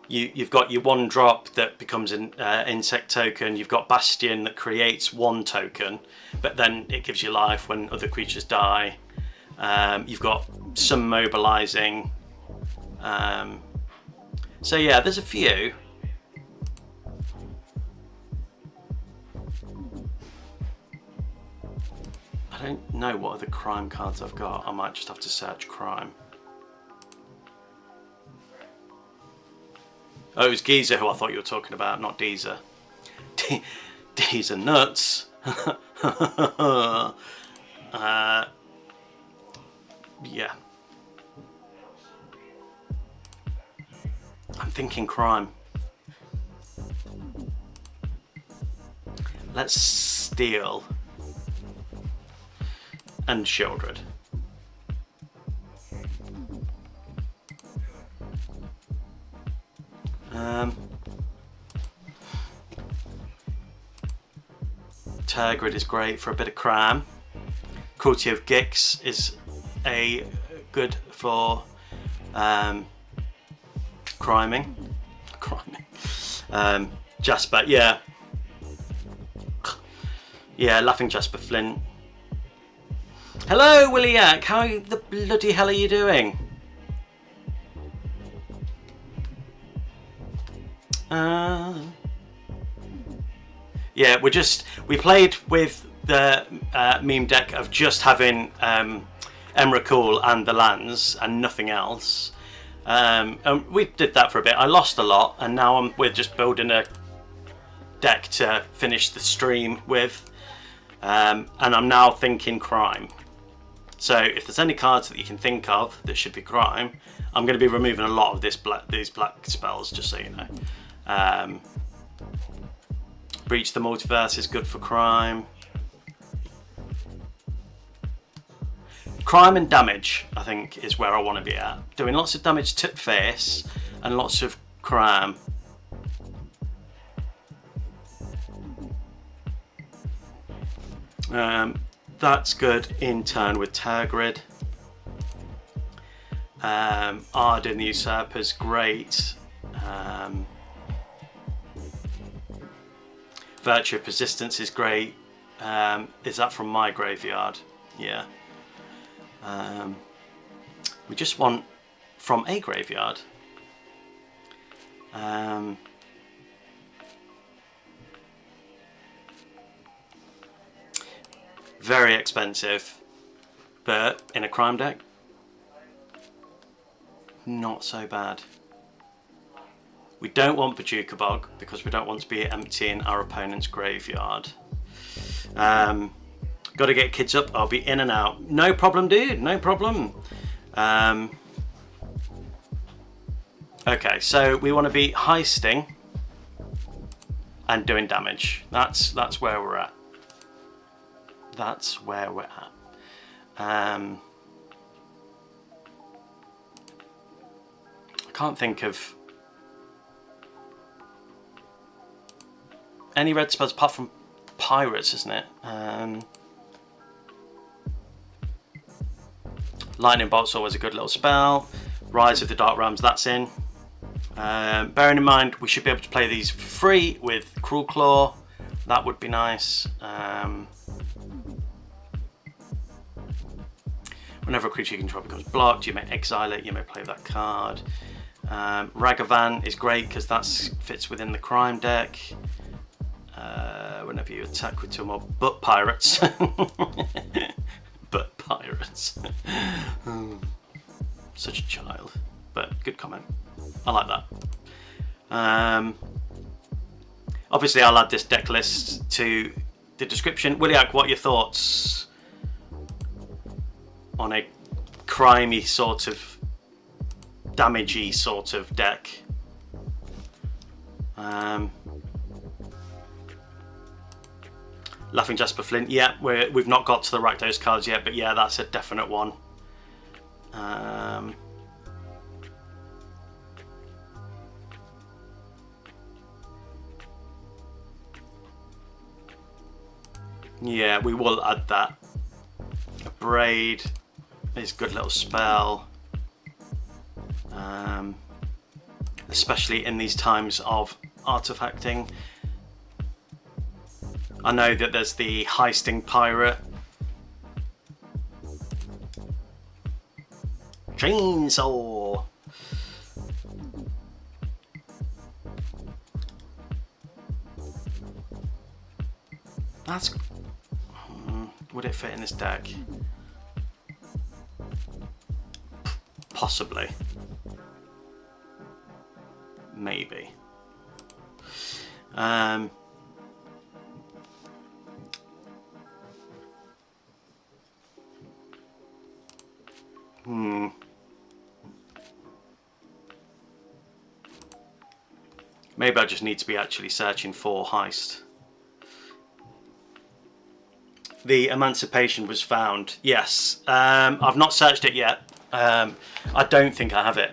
You've got your 1-drop that becomes an insect token. You've got Bastion that creates 1 token, but then it gives you life when other creatures die. You've got some mobilizing. So yeah, there's a few. I don't know what other crime cards I've got. I might just have to search crime. Oh, it was Geezer who I thought you were talking about, not Deezer. Deezer nuts. Yeah. I'm thinking crime. Let's steal. And Shieldred. Tergrid is great for a bit of crime. Cruelty of Gix is a good for criming. Jasper, yeah. Yeah, Laughing Jasper Flint. Hello, Williak. How the bloody hell are you doing? Yeah, we played with the meme deck of just having Emrakul and the lands and nothing else. And we did that for a bit. I lost a lot, and now we're just building a deck to finish the stream with. And I'm now thinking crime. So if there's any cards that you can think of that should be crime, I'm going to be removing a lot of these black spells, just so you know. Breach the Multiverse is good for crime. Crime and damage, I think, is where I want to be at. Doing lots of damage to face and lots of crime. That's good in turn with Tergrid. Arden the Usurper's great. Virtue of Persistence is great. Is that from my graveyard? Yeah. We just want from a graveyard. Very expensive, but in a crime deck, not so bad. We don't want Paducah Bog because we don't want to be emptying our opponent's graveyard. Got to get kids up. I'll be in and out. No problem, dude. No problem. Okay, so we want to be heisting and doing damage. That's where we're at. That's where we're at. I can't think of any red spells apart from pirates, isn't it? Lightning Bolt's always a good little spell. Rise of the Dark Realms, that's in. Bearing in mind we should be able to play these free with Cruelclaw. That would be nice. Whenever a creature you control becomes blocked, you may exile it, you may play that card. Ragavan is great because that fits within the crime deck. Whenever you attack with two or more butt pirates. Butt pirates. Such a child. But good comment. I like that. Obviously I'll add this deck list to the description. Williak, what are your thoughts on a crimey sort of damagey sort of deck? Laughing Jasper Flint, yeah, we've not got to the Rakdos cards yet, but yeah, that's a definite one. Yeah, we will add that. A Braid is a good little spell. Especially in these times of artifacting. I know that there's the heisting pirate. Chainsaw. That's... would it fit in this deck? Possibly. Maybe. Maybe I just need to be actually searching for heist. The Emancipation was found. Yes. I've not searched it yet. I don't think I have it.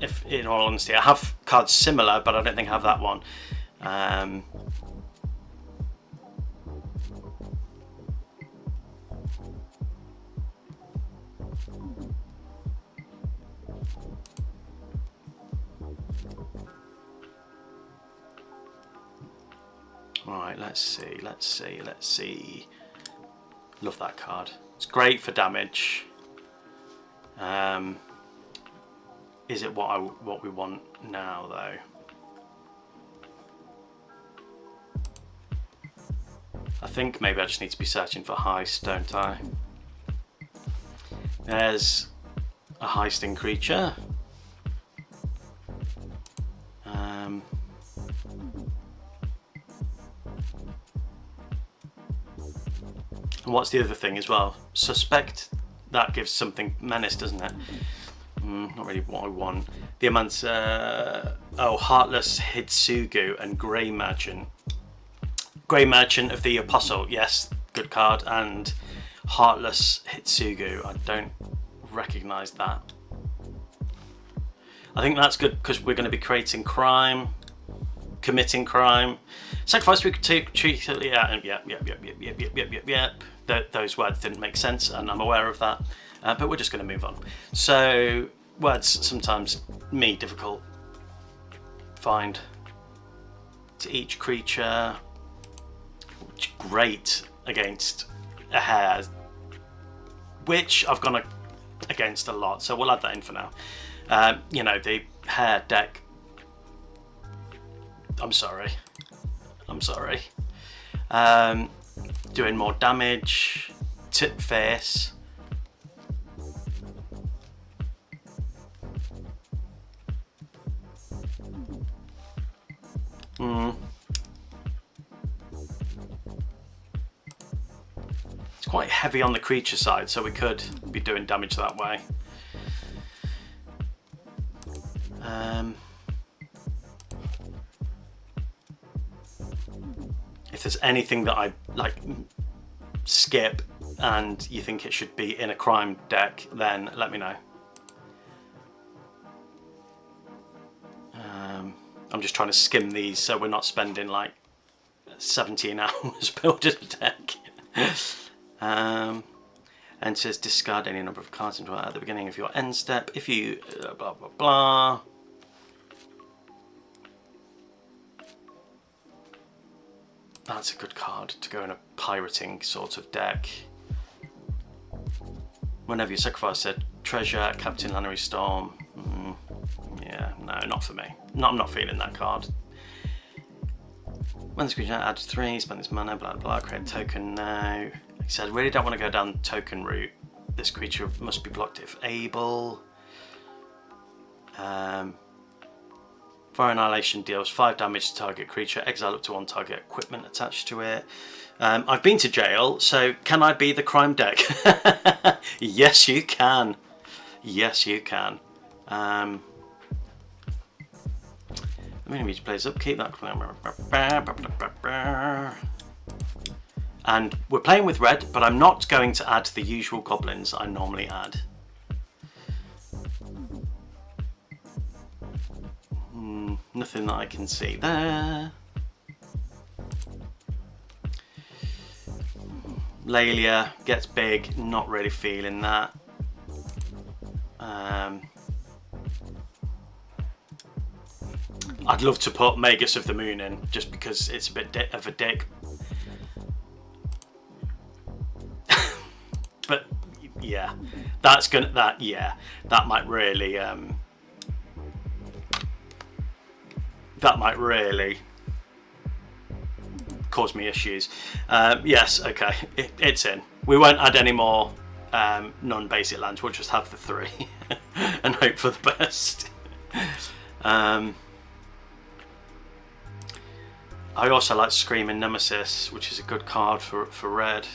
if in all honesty. I have cards similar, but I don't think I have that one. Right, let's see. Love that card. It's great for damage. Is it what we want now though? I think maybe I just need to be searching for heist, don't I? There's a heisting creature. And what's the other thing as well? Suspect, that gives something menace, doesn't it? Not really what I want. The amounts, Heartless Hitsugu and Grey Merchant. Grey Merchant of the Apostle, yes, good card. And Heartless Hitsugu, I don't recognise that. I think that's good because we're going to be creating crime, committing crime. Sacrifice we could treat, yep. Those words didn't make sense, and I'm aware of that. But we're just going to move on. So words sometimes me difficult find. To each creature, which great against a hare, which I've gone against a lot. So we'll add that in for now. You know, the hare deck. I'm sorry. Doing more damage. Tip face. It's quite heavy on the creature side, so we could be doing damage that way. If there's anything that I like skip and you think it should be in a crime deck, then let me know. I'm just trying to skim these so we're not spending like 17 hours building a deck. And it says discard any number of cards at the beginning of your end step. If you blah blah blah. That's a good card to go in a pirating sort of deck. Whenever you sacrifice a treasure, Captain Lannery Storm. Yeah, no, not for me. I'm not feeling that card. When this creature adds 3, spend this mana, blah blah, create a token now. He said, really don't want to go down the token route. This creature must be blocked if able. Fire Annihilation deals 5 damage to target creature, exile up to 1 target equipment attached to it. I've been to jail, so can I be the crime deck? Yes, you can. Yes, you can. I'm going to plays upkeep that. And we're playing with red, but I'm not going to add the usual goblins I normally add. Nothing that I can see there. Laelia gets big, not really feeling that. I'd love to put Magus of the Moon in, just because it's a bit of a dick. But yeah, that might really cause me issues. Yes, okay, it's in. We won't add any more non-basic lands. We'll just have the 3 and hope for the best. I also like Screaming Nemesis, which is a good card for red.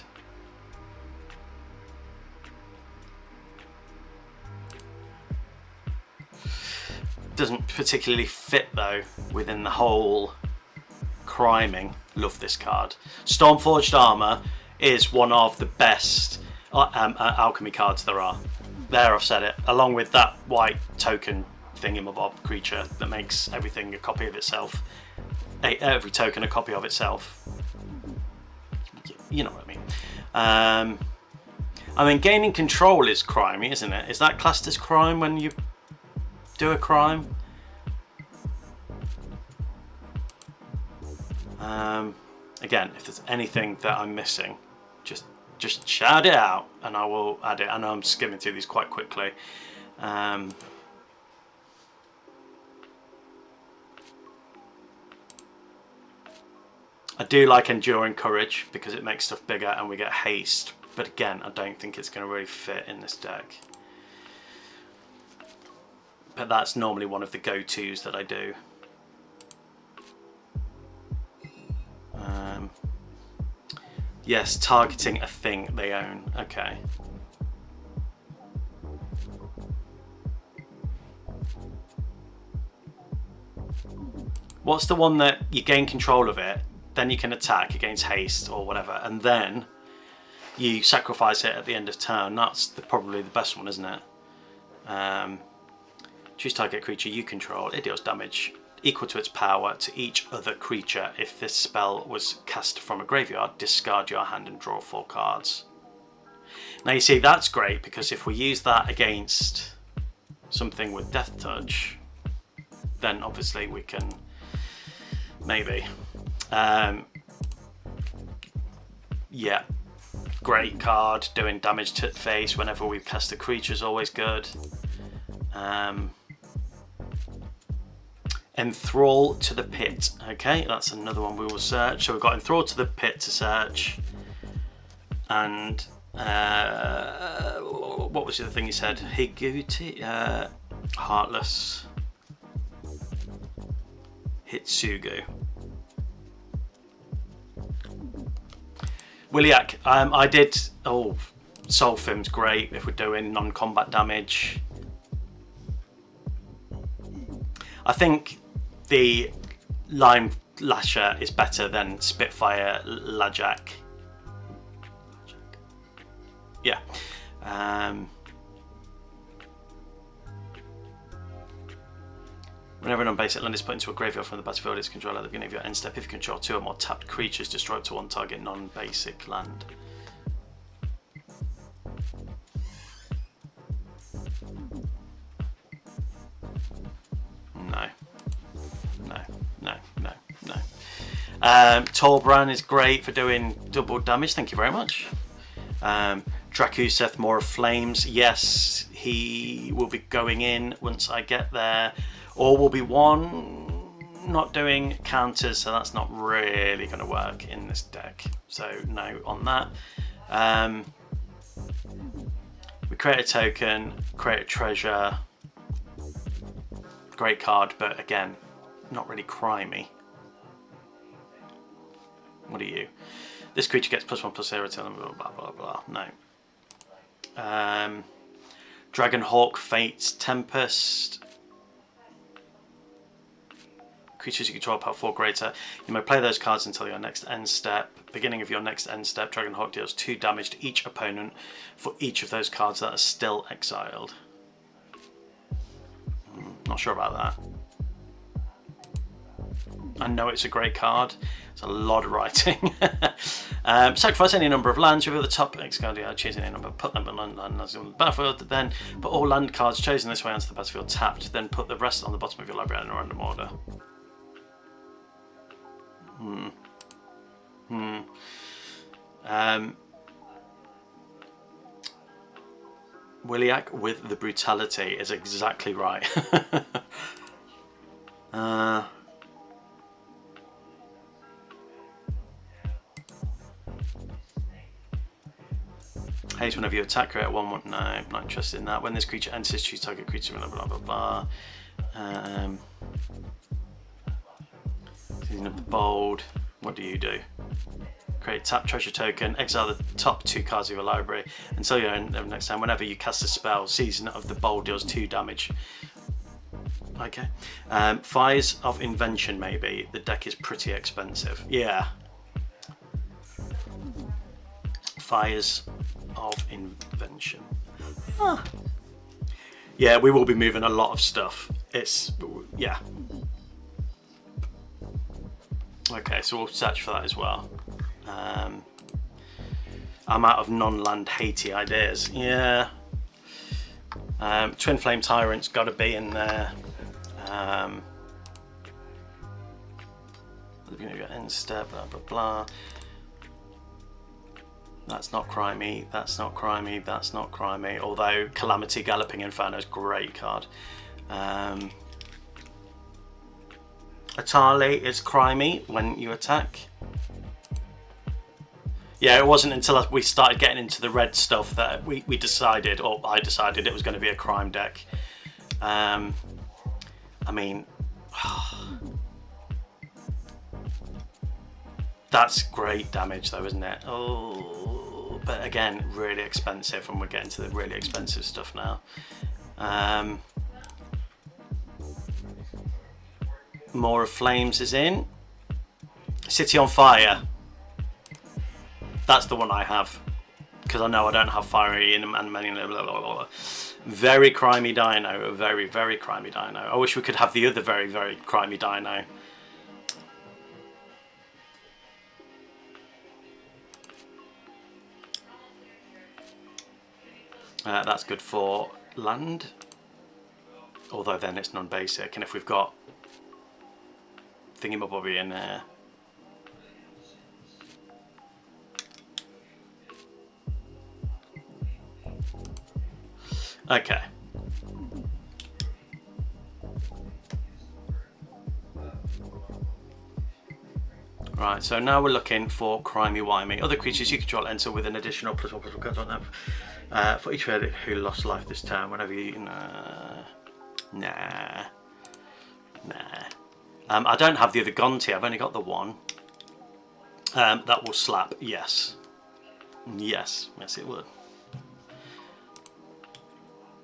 Doesn't particularly fit though within the whole criming. Love this card. Stormforged Armor is one of the best alchemy cards there are. There, I've said it. Along with that white token thingamabob creature that makes everything a copy of itself. Every token a copy of itself. You know what I mean. I mean, gaining control is crimey, isn't it? Is that classed as crime when you do a crime? Again, if there's anything that I'm missing, just shout it out and I will add it. I know I'm skimming through these quite quickly. I do like Enduring Courage because it makes stuff bigger and we get haste, but again, I don't think it's going to really fit in this deck. But that's normally one of the go-tos that I do. Yes, targeting a thing they own. Okay. What's the one that you gain control of it, then you can attack against haste or whatever, and then you sacrifice it at the end of turn? That's probably the best one, isn't it? Choose target creature you control. It deals damage equal to its power to each other creature. If this spell was cast from a graveyard, discard your hand and draw 4 cards. Now you see, that's great because if we use that against something with Death Touch, then obviously we can maybe. Yeah, great card. Doing damage to face whenever we cast a creature is always good. Enthrall to the Pit. Okay, that's another one we will search. So we've got Enthrall to the Pit to search. And what was the other thing he said? Higuti, Heartless, Hitsugu. Williak, I did. Oh, Soul Film's great if we're doing non-combat damage. I think the Lime Lasher is better than Spitfire Lajak. Yeah. Whenever an unbasic land is put into a graveyard from the battlefield, its control at the beginning of your end step. If you control 2 or more tapped creatures, destroy up to 1 target non-basic land. No. Torbran is great for doing double damage. Thank you very much. Drakuseth, More of Flames. Yes, he will be going in once I get there. Or will be one not doing counters, so that's not really going to work in this deck. So no on that. We create a token, create a treasure. Great card, but again, not really crimey. What are you? This creature gets +1/+0 to them, blah blah blah blah. No. Dragonhawk, Fates, Tempest. Creatures you control power 4 greater. You may play those cards until your next end step. Beginning of your next end step, Dragonhawk deals 2 damage to each opponent for each of those cards that are still exiled. Not sure about that. I know it's a great card. It's a lot of writing. Sacrifice any number of lands. Reveal the top X card. Choose any number. Put them on the battlefield. Then put all land cards chosen this way onto the battlefield tapped. Then put the rest on the bottom of your library in a random order. Williak with the brutality is exactly right. Haste whenever you attack, create 1/1. No, I'm not interested in that. When this creature enters, choose target creature, blah blah blah blah. Season of the Bold. What do you do? Create tap treasure token, exile the top 2 cards of your library until your end of next time. Whenever you cast a spell, Season of the Bold deals 2 damage. Okay. Fires of Invention, maybe. The deck is pretty expensive. Yeah. Fires of Invention. Yeah, we will be moving a lot of stuff it's, yeah. Okay, so we'll search for that as well. I'm out of non-land Haiti ideas. Yeah. Twin Flame Tyrant's got to be in there. We're going to go instead, blah, blah, blah. That's not crimey, that's not crimey, that's not crimey. Although Calamity Galloping Inferno is a great card. Atali is crimey when you attack. Yeah, it wasn't until we started getting into the red stuff that we decided, or I decided, it was going to be a crime deck. I mean, that's great damage though, isn't it? Oh, but again, really expensive, and we're getting to the really expensive stuff now. More of Flames is in. City on Fire. That's the one I have, because I know I don't have Fiery in and many. Very crimey dino, very, very crimey dino. I wish we could have the other very, very crimey dino. That's good for land, although then it's non-basic, and if we've got thingamabobby in there. Okay. Right, so now we're looking for crimey wimey. Other creatures you control enter with an additional +1/+1 on them. For each player who lost life this turn, whenever you... Nah. I don't have the other Gonti, I've only got the one. That will slap, yes. Yes it would.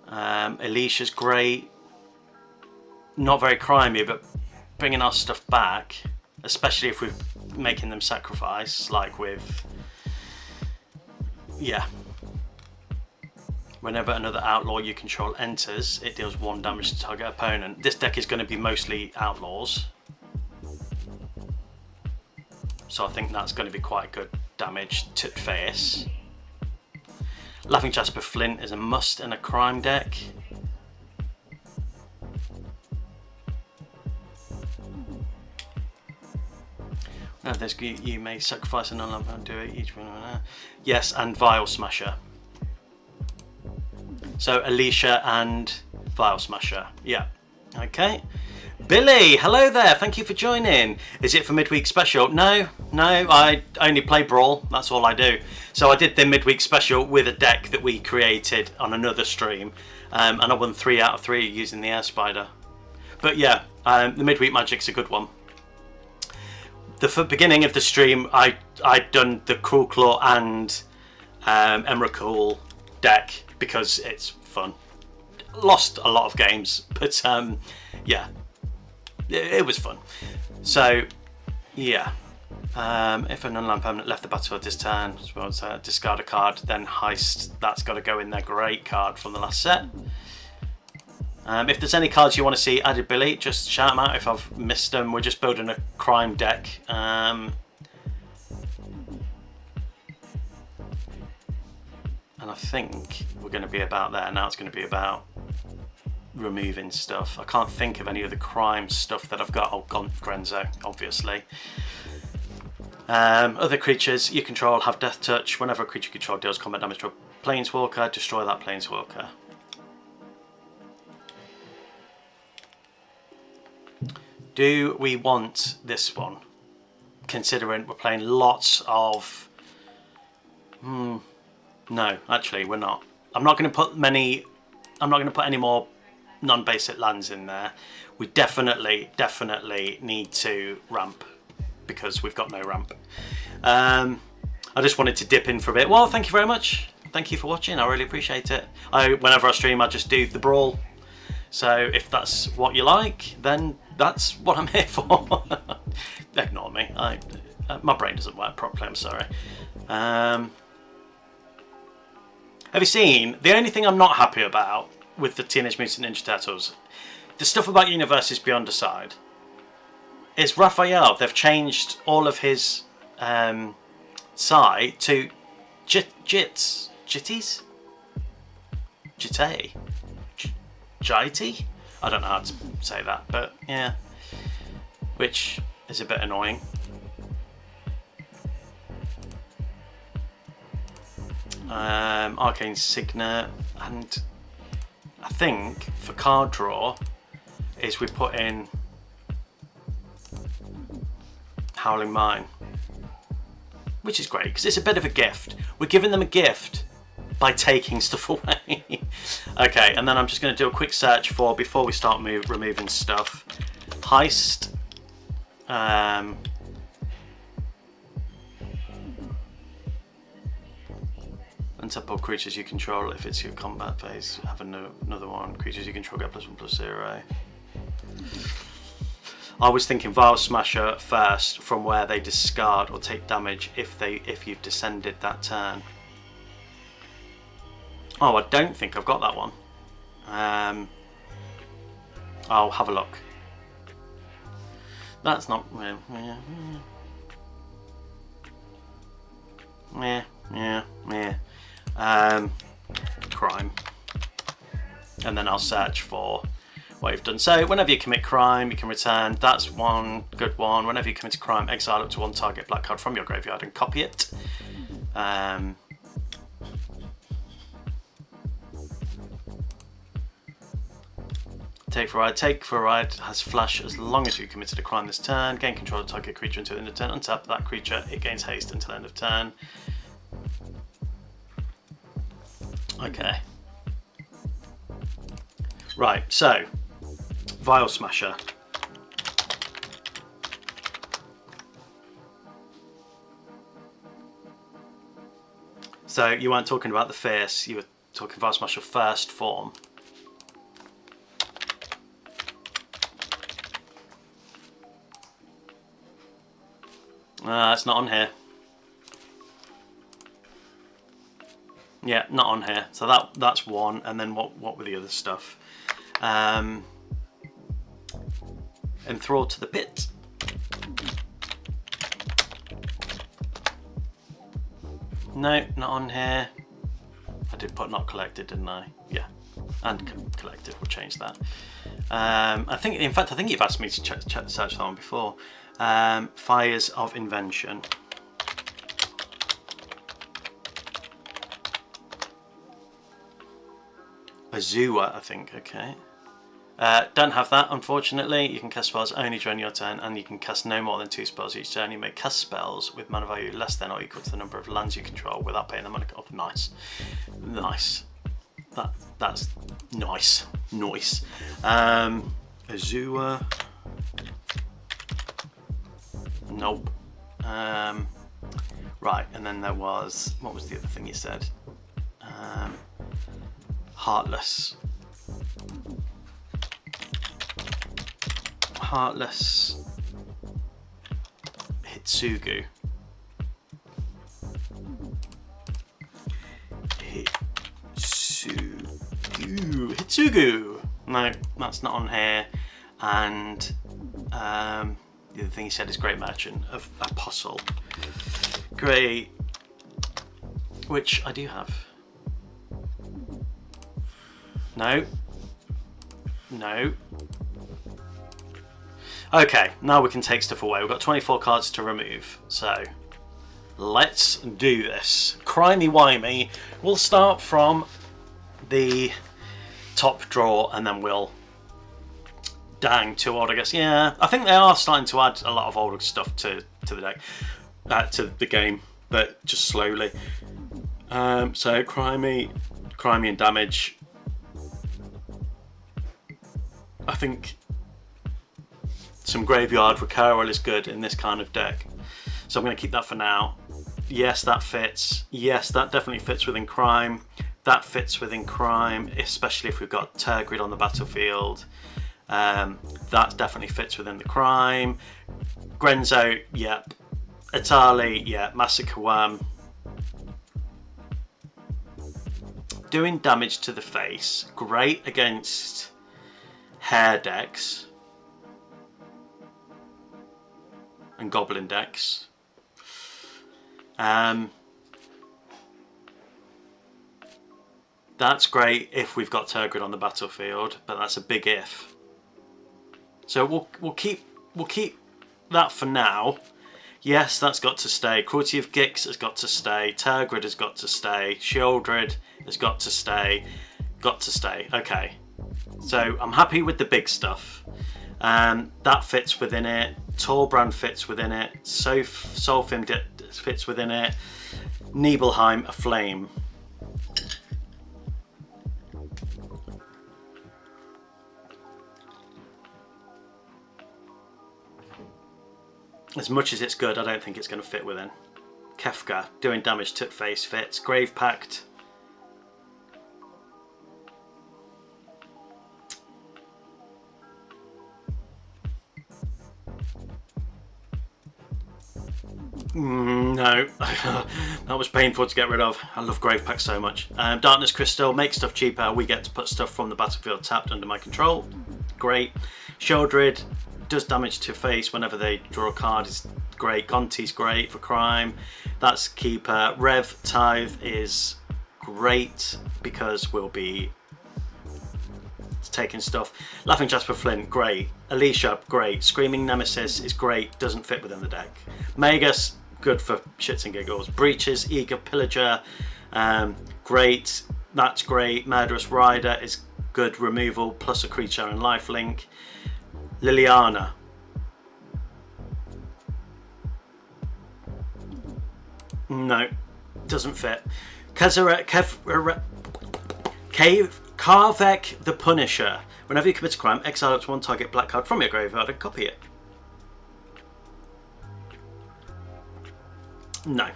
Alicia's great. Not very crimey, but bringing our stuff back, especially if we're making them sacrifice, like with... Yeah. Whenever another outlaw you control enters, it deals 1 damage to target opponent. This deck is going to be mostly outlaws, so I think that's going to be quite good damage to face. Laughing Jasper Flint is a must in a crime deck. Now there's, you may sacrifice an unlamp and do it each one. Yes, and Vial Smasher. So Alicia and Vial Smasher. Yeah. Okay. Billy, hello there. Thank you for joining. Is it for midweek special? No, I only play Brawl. That's all I do. So I did the midweek special with a deck that we created on another stream, and I won 3 out of 3 using the Air Spider. But yeah, the midweek magic's a good one. The beginning of the stream, I'd done the Cruelclaw and Emrakul deck because it's fun. Lost a lot of games, but yeah, it was fun. So yeah, if an unland permanent left the battlefield this turn, discard a card, then Heist, that's got to go in there. Great card from the last set. If there's any cards you want to see added, Billy, just shout them out if I've missed them. We're just building a crime deck. And I think we're going to be about there. Now it's going to be about removing stuff. I can't think of any of the crime stuff that I've got. Oh, Grenzo, obviously. Other creatures you control have Death Touch. Whenever a creature you control deals combat damage to a Planeswalker, destroy that Planeswalker. Do we want this one? Considering we're playing lots of... No, actually we're not. I'm not going to put any more non-basic lands in there. We definitely need to ramp, because we've got no ramp. I just wanted to dip in for a bit. Well, thank you very much. Thank you for watching. I really appreciate it. Whenever I stream, I just do the Brawl. So if that's what you like, then that's what I'm here for. Ignore me. My brain doesn't work properly, I'm sorry. Have you seen, the only thing I'm not happy about with the Teenage Mutant Ninja Turtles the stuff about Universes Beyond aside, is Raphael. They've changed all of his Psi to Jitties? Jitty? Jitty? I don't know how to say that, but yeah. Which is a bit annoying. Arcane Signet, and I think for card draw is we put in Howling Mine, which is great because it's a bit of a gift. We're giving them a gift by taking stuff away. Okay, and then I'm just going to do a quick search for, before we start removing stuff, Heist. Untap all creatures you control. If it's your combat phase, have another one. Creatures you control get +1/+0. I was thinking Vial Smasher first, from where they discard or take damage if you've descended that turn. Oh, I don't think I've got that one. I'll have a look. That's not. Crime. And then I'll search for what you've done. So whenever you commit crime, you can return. That's one good one. Whenever you commit a crime, exile up to one target black card from your graveyard and copy it. Take for Ride. Take for Ride has flash as long as you committed a crime this turn. Gain control of target creature until the end of turn. Untap that creature, it gains haste until end of turn. Okay. Right, so Vial Smasher. So you weren't talking about the Fierce, you were talking Vial Smasher first form. It's not on here. Yeah, not on here. So that's one. And then what were the other stuff? Enthralled to the Pit. No, not on here. I did put not collected, didn't I? Yeah, and collected. We'll change that. I think, in fact, I think you've asked me to search that one before. Fires of Invention. Azua, I think. Okay. Don't have that, unfortunately. You can cast spells only during your turn, and you can cast no more than 2 spells each turn. You may cast spells with mana value less than or equal to the number of lands you control without paying the mana cost. Oh, nice, nice. That's nice, nice. Azua. Nope. Right, and then there was, what was the other thing you said? Heartless. Heartless Hitsugu. Hitsugu. No, that's not on here. And the other thing he said is Great Merchant of Apostle. Great, which I do have. No. No. Okay, now we can take stuff away. We've got 24 cards to remove, so let's do this. Crimey-wimey. We'll start from the top drawer and then we'll... Dang, too old, I guess. Yeah, I think they are starting to add a lot of older stuff to the deck, to the game, but just slowly. So Crimey and Damage. I think some Graveyard Recurral is good in this kind of deck, so I'm going to keep that for now. Yes, that fits. Yes, that definitely fits within Crime. That fits within Crime, especially if we've got Tergrid on the battlefield. That definitely fits within the Crime. Grenzo, yep. Atali, yeah. Massacre Wham. Doing damage to the face, great against Hare decks and Goblin decks. That's great if we've got Tergrid on the battlefield, but that's a big if. So we'll keep that for now. Yes, that's got to stay. Cruelty of Gix has got to stay. Tergrid has got to stay. Shieldred has got to stay. Got to stay. Okay. So I'm happy with the big stuff. That fits within it. Torbrand fits within it. Solfim fits within it. Nibelheim, a flame. As much as it's good, I don't think it's going to fit within. Kefka, doing damage to face fits. Grave Pact. No, that was painful to get rid of. I love Grave Pact so much. Darkness Crystal, make stuff cheaper. We get to put stuff from the battlefield tapped under my control. Great. Shieldred does damage to face whenever they draw a card, is great. Gonti's great for crime. That's keeper. Rev Tithe is great because we'll be taking stuff. Laughing Jasper Flint, great. Alicia, great. Screaming Nemesis is great, doesn't fit within the deck. Magus, good for shits and giggles. Breaches, Eager Pillager, great. That's great. Murderous Rider is good removal plus a creature and lifelink. Liliana. No, doesn't fit. Karvek the Punisher. Whenever you commit a crime, exile up to one target black card from your graveyard and copy it. No.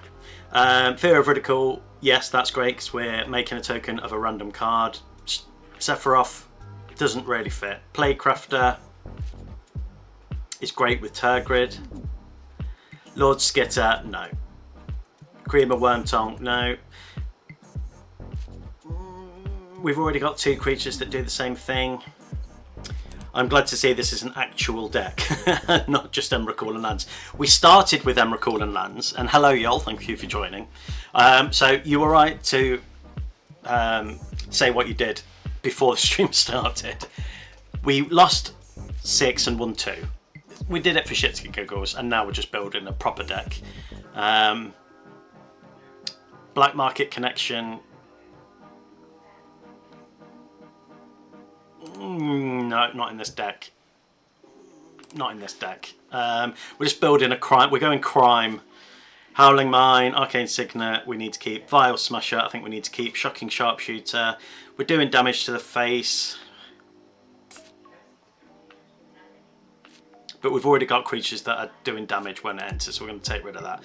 Fear of Ridicule. Yes, that's great because we're making a token of a random card. Sephiroth doesn't really fit. Plaguecrafter is great with Tergrid. Lord Skitter, no. Cream of Wormtongue, no. We've already got two creatures that do the same thing. I'm glad to see this is an actual deck, not just Emrakul and lands. We started with Emrakul and lands, and hello y'all, thank you for joining. So you were right to say what you did before the stream started. We lost 6 and won 2. We did it for shits and giggles, and now we're just building a proper deck. Black Market Connection. No, not in this deck. Not in this deck. We're just building a crime. We're going crime. Howling Mine, Arcane Signet, we need to keep. Vile Smasher, I think we need to keep. Shocking Sharpshooter. We're doing damage to the face. But we've already got creatures that are doing damage when it enters, so we're going to take rid of that.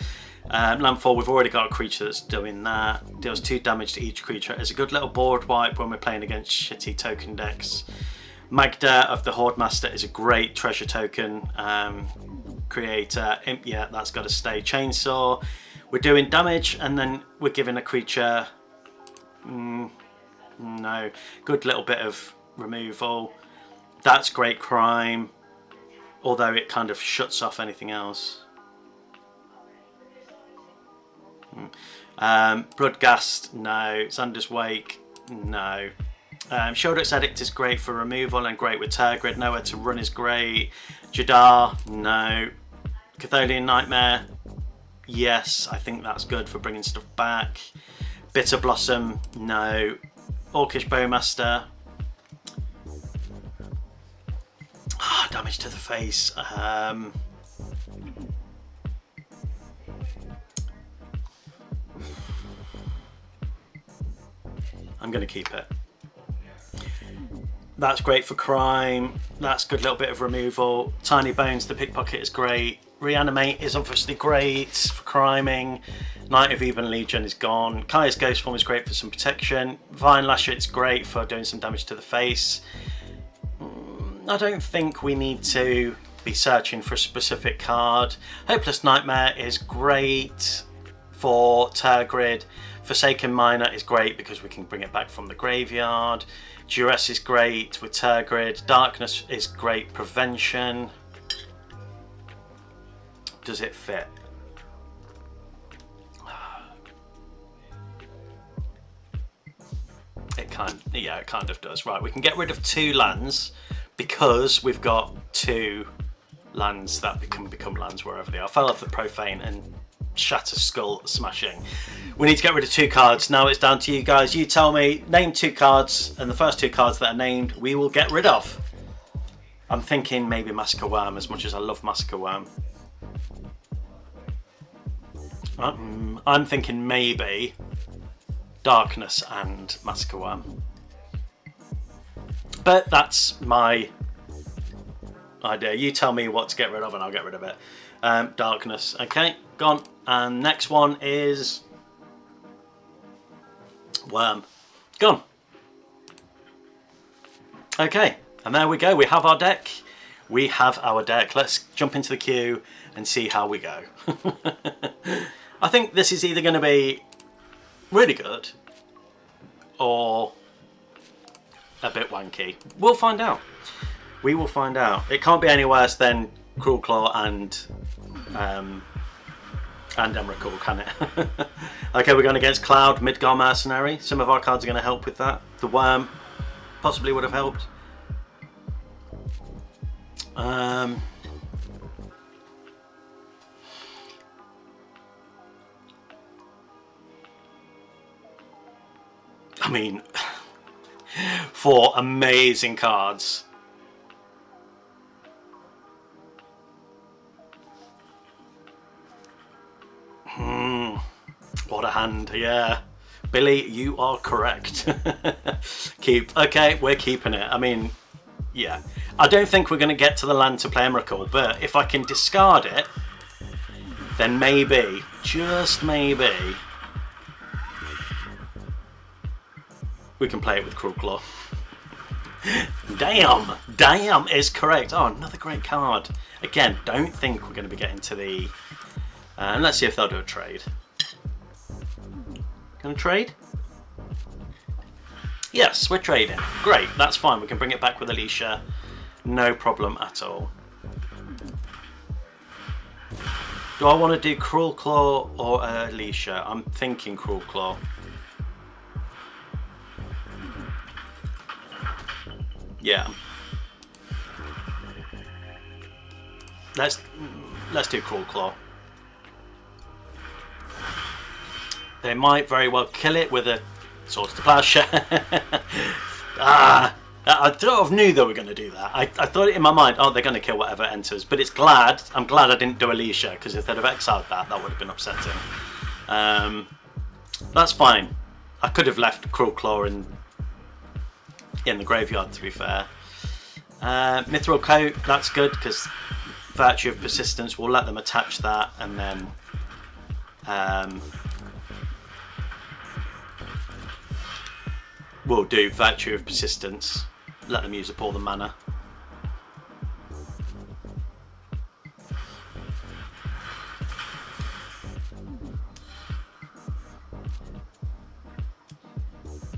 Landfall, we've already got a creature that's doing that. Deals 2 damage to each creature. It's a good little board wipe when we're playing against shitty token decks. Magda of the Horde Master is a great treasure token creator. Imp, yeah, that's got to stay. Chainsaw, we're doing damage and then we're giving a creature. No, good little bit of removal. That's great crime, although it kind of shuts off anything else. Bloodghast, no. Xander's Wake, no. Shodex Edict is great for removal and great with Tergrid. Nowhere to Run is great. Jadar, no. Catholian Nightmare, yes, I think that's good for bringing stuff back. Bitter Blossom, no. Orcish Bowmaster. Damage to the face. I'm going to keep it. That's great for crime. That's a good little bit of removal. Tiny Bones, the Pickpocket is great. Reanimate is obviously great for criming. Knight of Eben Legion is gone. Kaya's Ghostform is great for some protection. Vine Lasher, it's great for doing some damage to the face. I don't think we need to be searching for a specific card. Hopeless Nightmare is great for Tergrid. Forsaken Miner is great because we can bring it back from the graveyard. Duress is great with Tergrid. Darkness is great prevention. Does it fit? It kind of does. Right, we can get rid of 2 lands because we've got 2 lands that can become lands wherever they are. Fell off the Profane and Shatter Skull Smashing. We need to get rid of 2 cards. Now it's down to you guys. You tell me, name 2 cards, and the first 2 cards that are named we will get rid of. I'm thinking maybe Massacre Worm, as much as I love Massacre Worm. I'm thinking maybe Darkness and Massacre Worm. But that's my idea. You tell me what to get rid of and I'll get rid of it. Darkness, okay, gone. And next one is Worm, gone. Okay, and there we go. We have our deck. We have our deck. Let's jump into the queue and see how we go. I think this is either going to be really good or a bit wanky. We'll find out. We will find out. It can't be any worse than Cruelclaw and Emrakul, can it? Okay, we're going against Cloud, Midgar Mercenary. Some of our cards are going to help with that. The Worm possibly would have helped. I mean, 4 amazing cards. What a hand, yeah. Billy, you are correct. Okay, we're keeping it. I mean, yeah. I don't think we're going to get to the land to play Emrakul, but if I can discard it, then maybe, just maybe, we can play it with Cruelclaw. Damn is correct. Oh, another great card. Again, don't think we're going to be getting to the... let's see if they'll do a trade. Gonna trade? Yes, we're trading. Great, that's fine. We can bring it back with Alicia. No problem at all. Do I want to do Cruelclaw or Alicia? I'm thinking Cruelclaw. Yeah. Let's do Cruelclaw. They might very well kill it with a Swords to Plowshare. I sort of knew they were going to do that. I thought it in my mind, oh, they're going to kill whatever enters. But I'm glad I didn't do Alicia, because if they'd have exiled that would have been upsetting. That's fine. I could have left Cruelclaw in the graveyard, to be fair. Mithril Coat, that's good, because Virtue of Persistence will let them attach that, and then we'll do Virtue of Persistence, let them use up all the mana.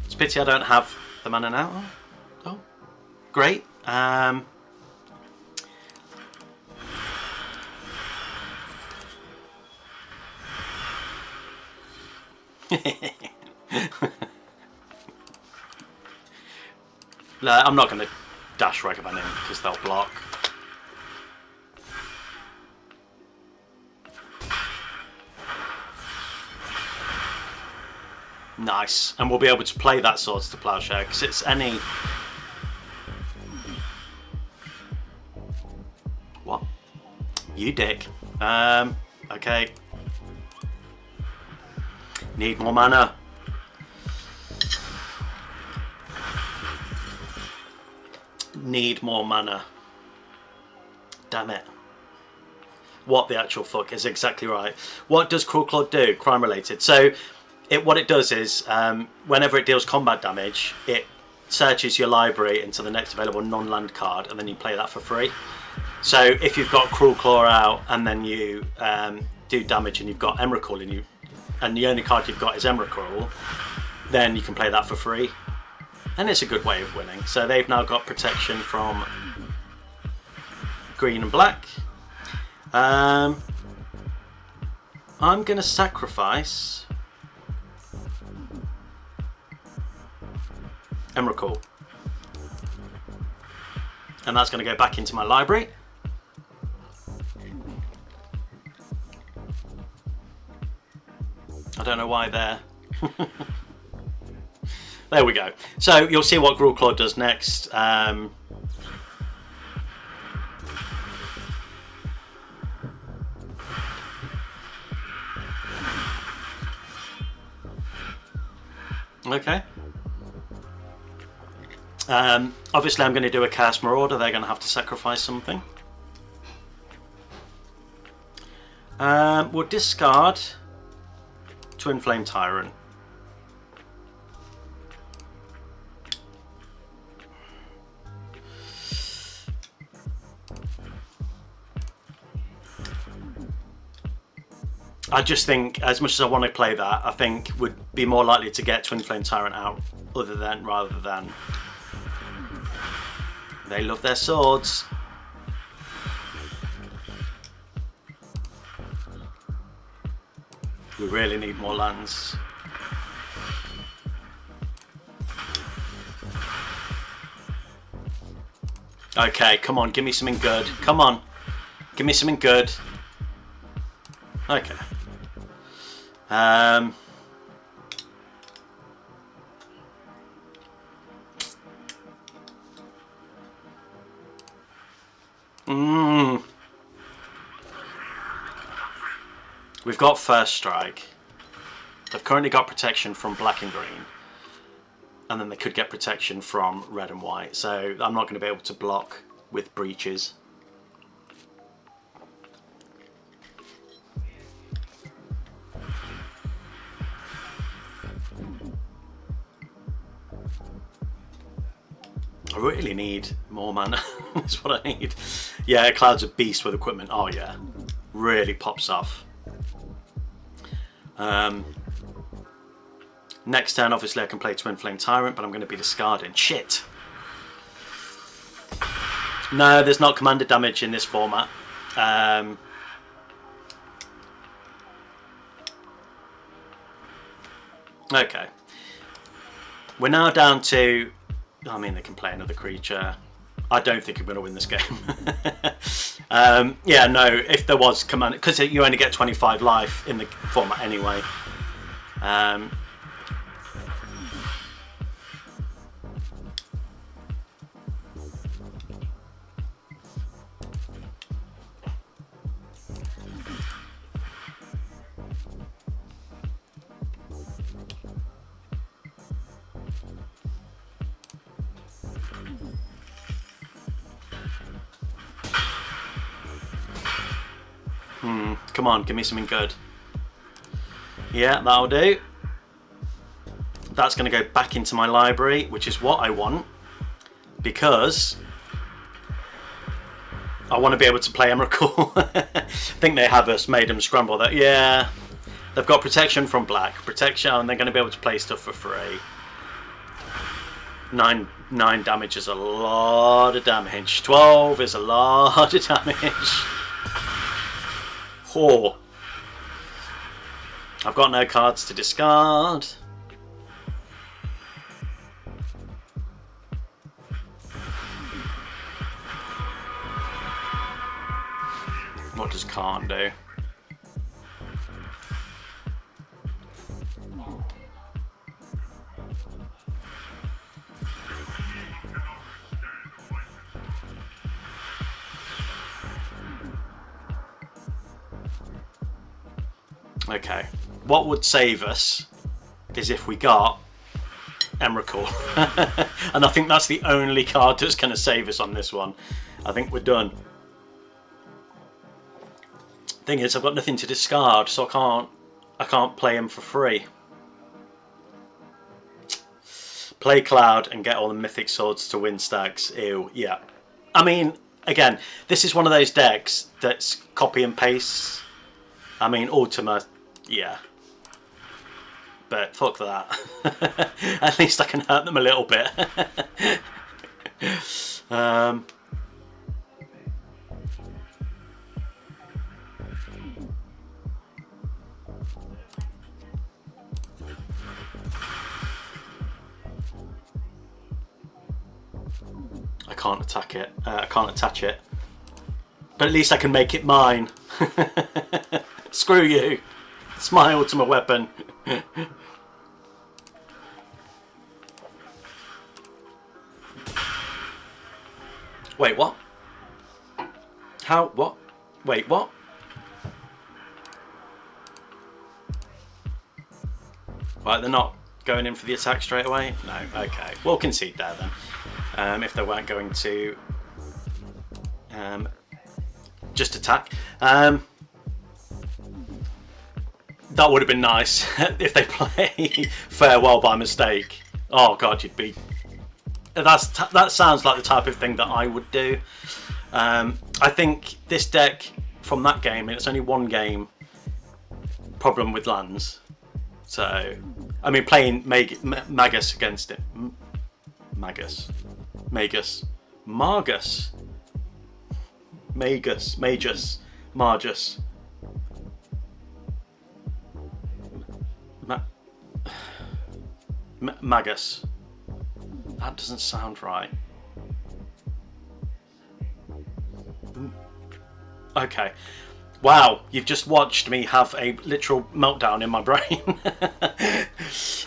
It's a pity I don't have the mana now. Oh, great. I'm not going to dash Ragavan in because they'll block. Nice, and we'll be able to play that Swords to Plowshare because it's any... What? You dick. Okay. Need more mana. Need more mana. Damn it. What the actual fuck is exactly right. What does Cruelclaw do? Crime related. So what it does is whenever it deals combat damage, it searches your library into the next available non-land card, and then you play that for free. So if you've got Cruelclaw out and then you do damage and you've got Emrakul and you and the only card you've got is Emrakul, then you can play that for free. And it's a good way of winning. So they've now got protection from green and black. I'm going to sacrifice Emrakul. And that's going to go back into my library. I don't know why there. There we go. So you'll see what Cruelclaw does next. Okay. Obviously I'm going to do a Chaos Marauder. They're going to have to sacrifice something. We'll discard Twin Flame Tyrant. I just think, as much as I want to play that, I think would be more likely to get Twin Flame Tyrant out rather than. They love their swords. We really need more lands. Okay, come on, give me something good. Come on, give me something good. Okay. We've got First Strike. They've currently got protection from black and green. And then they could get protection from red and white. So I'm not going to be able to block with breaches. I really need more mana. That's what I need. Yeah, Cloud's a beast with equipment. Oh yeah, really pops off. Next turn, obviously, I can play Twin Flame Tyrant, but I'm going to be discarding. Shit. No, there's not commander damage in this format. Okay. We're now down to. I mean, they can play another creature. I don't think I'm going to win this game. Yeah, no, if there was command, because you only get 25 life in the format anyway. Come on, give me something good. Yeah, that'll do. That's going to go back into my library, which is what I want, because I want to be able to play Emrakul. I think they have us made them scramble that. Yeah, they've got protection from black, protection, and they're going to be able to play stuff for free. 9 damage is a lot of damage. 12 is a lot of damage. Oh. I've got no cards to discard. What does Khan do? Okay, what would save us is if we got Emrakul. And I think that's the only card that's going to save us on this one. I think we're done. Thing is, I've got nothing to discard, so I can't play him for free. Play Cloud and get all the mythic swords to win stacks. Ew, yeah. I mean, again, this is one of those decks that's copy and paste. I mean, Ultima, yeah. but fuck that. At least I can hurt them a little bit. I can't attack it. I can't attach it. But at least I can make it mine. Screw you. It's my ultimate weapon. Wait, what? How? What? Wait, what? Right, they're not going in for the attack straight away? No, okay. We'll concede there then. If they weren't going to just attack. That would have been nice if they play farewell by mistake. Oh god, you'd be... That sounds like the type of thing that I would do. I think this deck from that game, it's only one game problem with lands. So, I mean, playing Magus against it. Magus. Margus. Magus. That doesn't sound right. Okay. Wow, you've just watched me have a literal meltdown in my brain.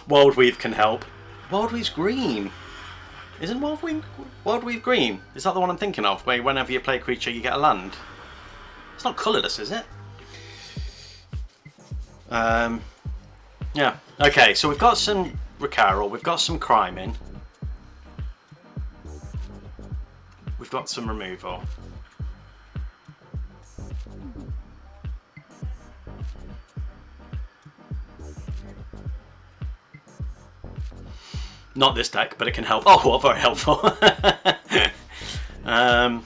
Wild Weave can help. Wild Weave's green. Isn't Wild Weave green? Is that the one I'm thinking of, where whenever you play a creature you get a land? It's not colourless, is it? Yeah. Okay, so we've got some Recaro, we've got some crime in. We've got some removal. Not this deck, but it can help. Oh, well, very helpful. I'm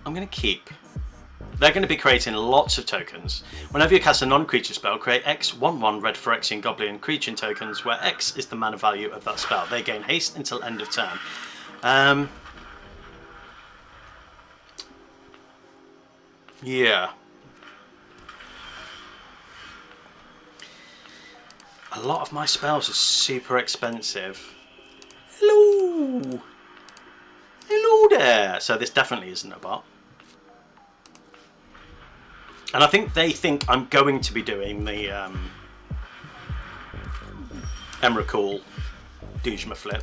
going to keep. They're going to be creating lots of tokens. Whenever you cast a non-creature spell, create X 1/1 red Phyrexian Goblin creature tokens, where X is the mana value of that spell. They gain haste until end of turn. Yeah. A lot of my spells are super expensive. Hello! Hello there! So this definitely isn't a bot. And I think they think I'm going to be doing the Emrakul Dujma flip.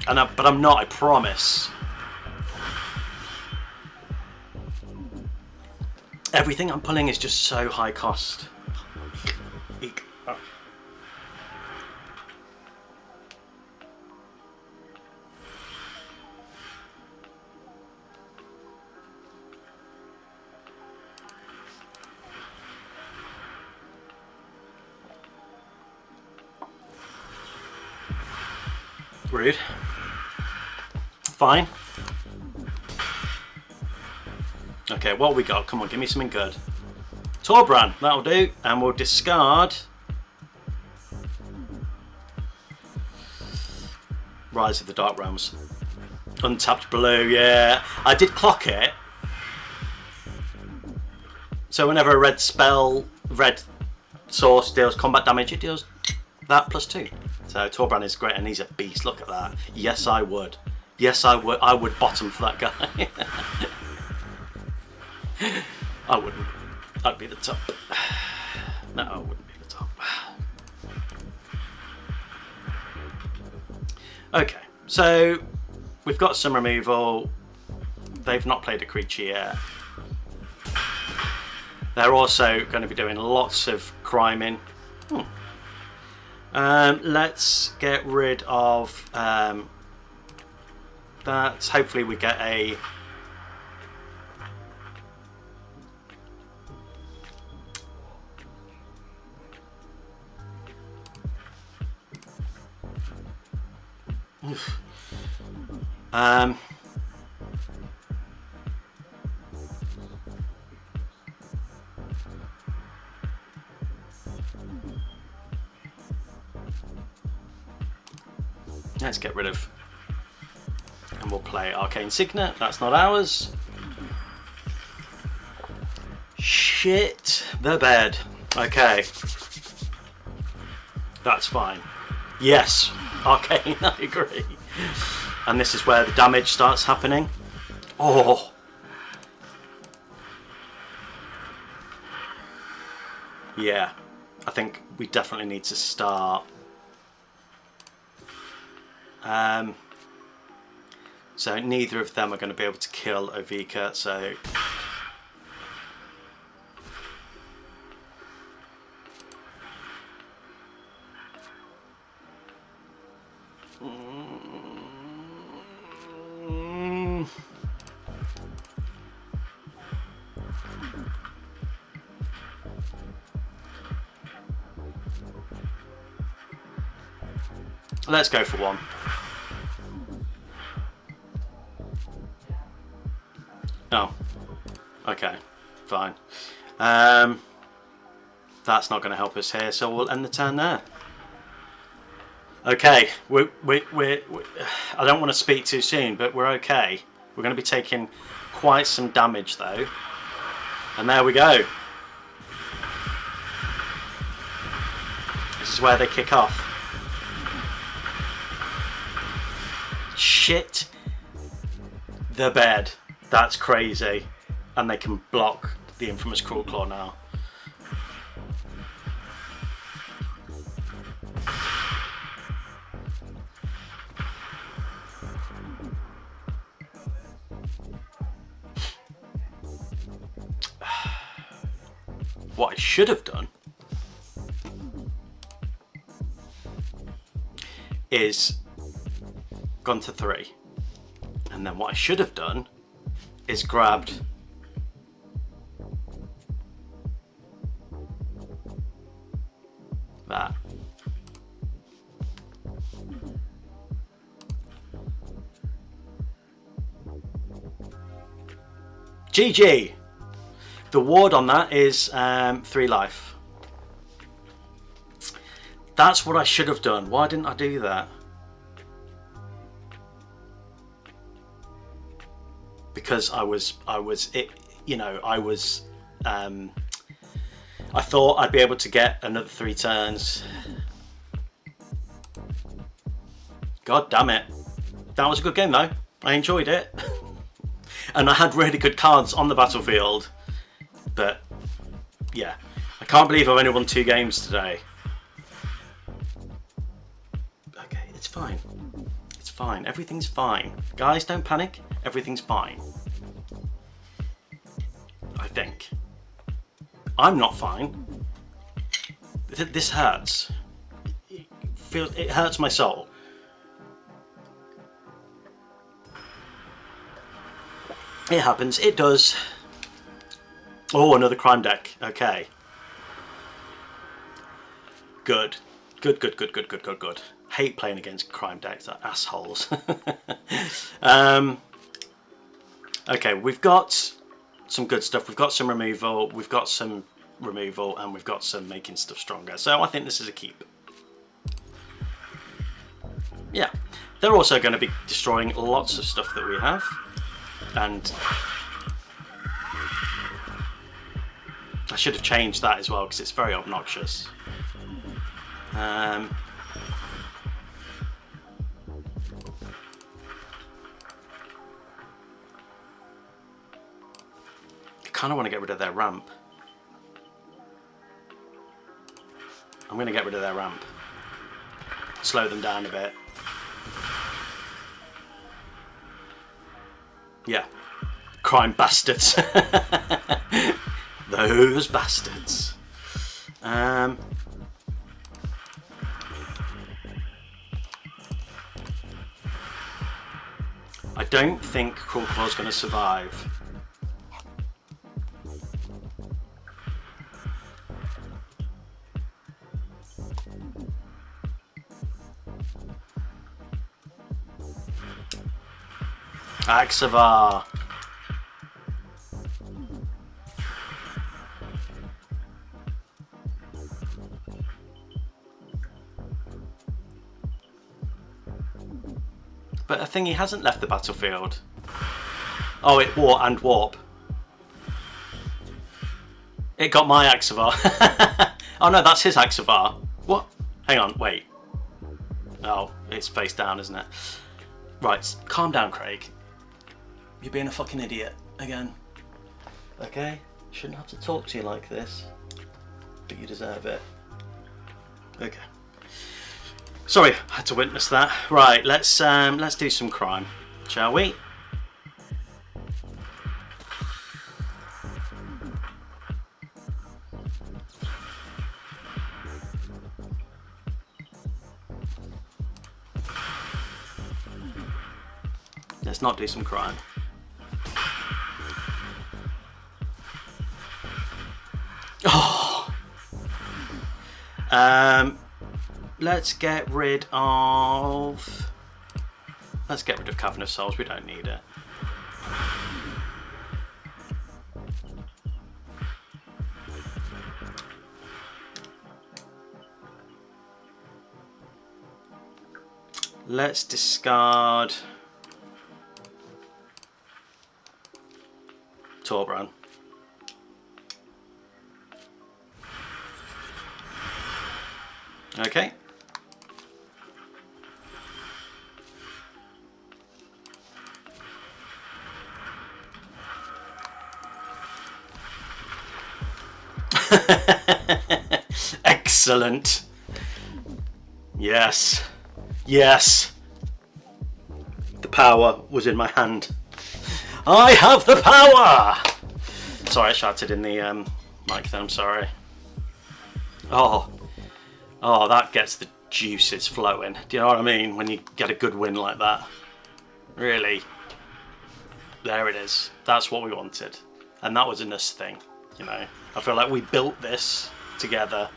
But I'm not, I promise. Everything I'm pulling is just so high cost. Eek. Oh. Rude. Fine. Okay, what have we got? Come on, give me something good. Torbran, that'll do. And we'll discard Rise of the Dark Realms. Untapped blue, yeah. I did clock it. So whenever a red source deals combat damage, it deals that +2. So Torbran is great, and he's a beast. Look at that. Yes, I would. Yes, I would. I would bottom for that guy. I wouldn't. I'd be the top. No, I wouldn't be the top. Okay, so we've got some removal. They've not played a creature yet. They're also going to be doing lots of criming. Let's get rid of that. Hopefully we get a Let's get rid of, and we'll play Arcane Signet. That's not ours. Shit the bed. Okay, that's fine. Yes, Arcane, I agree. And this is where the damage starts happening. Oh. Yeah, I think we definitely need to start. So neither of them are going to be able to kill Ovika, so... Let's go for one. Oh, okay, fine. That's not going to help us here, so we'll end the turn there. Okay, I don't want to speak too soon, but we're okay. We're going to be taking quite some damage though. And there we go. This is where they kick off. Shit the bed. That's crazy. And they can block the Infamous Cruelclaw now. What I should have done is gone to 3, and then what I should have done is grabbed that. GG! The ward on that is 3 life. That's what I should have done. Why didn't I do that? Because I thought I'd be able to get another 3 turns. God damn it. That was a good game though. I enjoyed it. And I had really good cards on the battlefield. But yeah, I can't believe I've only won 2 games today. Okay, it's fine. It's fine. Everything's fine. Guys, don't panic. Everything's fine. I think. I'm not fine. This hurts. It hurts my soul. It happens. It does. Oh, another crime deck. Okay. Good. Good. Hate playing against crime decks. They're assholes. Okay, we've got some good stuff. We've got some removal. We've got some removal, and we've got some making stuff stronger. So I think this is a keep. Yeah. They're also going to be destroying lots of stuff that we have. And I should have changed that as well because it's very obnoxious. I kind of want to get rid of their ramp. I'm going to get rid of their ramp. Slow them down a bit. Yeah. Crime bastards. Those bastards. I don't think Cruelclaw's going to survive. Axavar. But I think he hasn't left the battlefield. Oh, it warp. It got my Axavar. Oh no, that's his Axavar. What? Hang on, wait. Oh, it's face down, isn't it? Right, calm down, Craig. You're being a fucking idiot again. Okay? Shouldn't have to talk to you like this. But you deserve it. Okay. Sorry, I had to witness that. Right, let's do some crime, shall we? Let's not do some crime. Oh. Let's get rid of Cavern of Souls. We don't need it. Let's discard Torbran. Okay. Excellent. Yes. Yes. The power was in my hand. I have the power! Sorry, I shouted in the mic then, I'm sorry. Oh, that gets the juices flowing. Do you know what I mean? When you get a good win like that. Really. There it is. That's what we wanted. And that was a nice thing, you know. I feel like we built this together.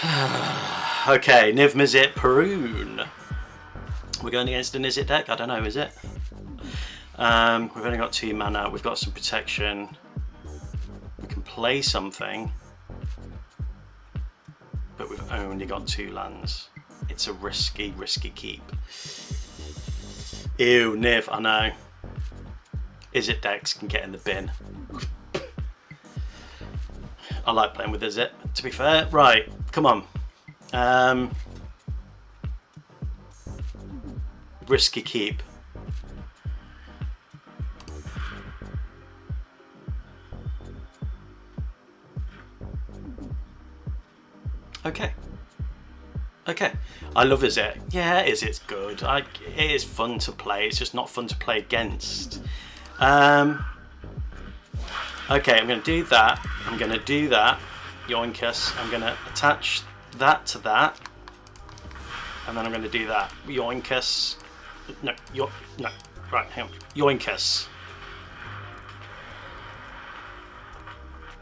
Okay, Niv Mizzet Perun. We're going against a Nizzit deck? I don't know, is it? We've only got 2 mana, we've got some protection. We can play something. But we've only got 2 lands. It's a risky keep. Ew, Niv, I know. Izzet decks can get in the bin. I like playing with Izzet, to be fair. Right, come on. Risky keep. Okay. Okay. I love Izzet. Yeah, Izzet's good. It is fun to play. It's just not fun to play against. Okay, I'm going to do that. I'm going to do that. Yoinkus. I'm going to attach that to that. And then I'm going to do that. Yoinkus. No. No. Right, hang on. Yoinkus.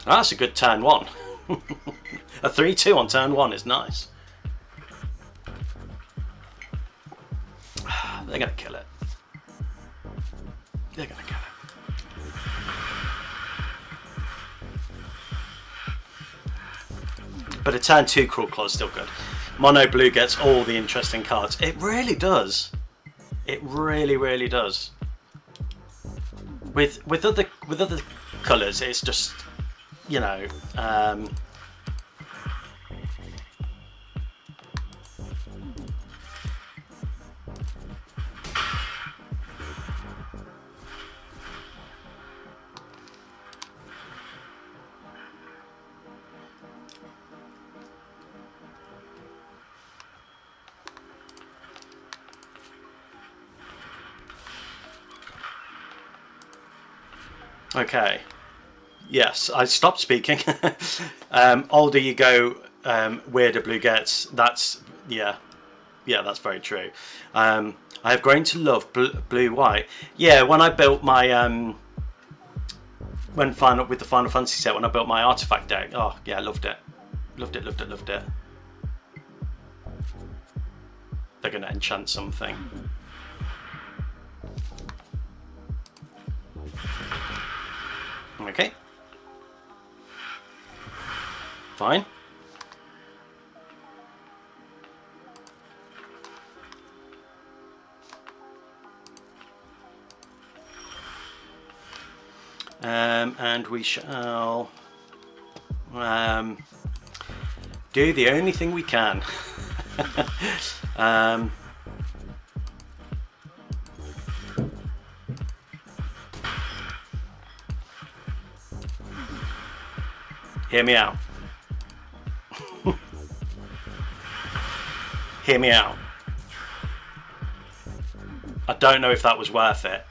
That's a good turn 1. A 3-2 on turn 1 is nice. They're going to kill it. They're going to kill it. But a turn 2 Cruelclaw is still good. Mono blue gets all the interesting cards. It really does. It really does. With other colours, it's just, you know, okay. Yes, I stopped speaking. Older you go, weirder blue gets. That's that's very true. I have grown to love blue white. Yeah, when I built my with the Final Fantasy set, when I built my artifact deck, oh yeah, loved it. Loved it. They're gonna enchant something. Okay. Fine. And we shall do the only thing we can. Hear me out. Hear me out. I don't know if that was worth it.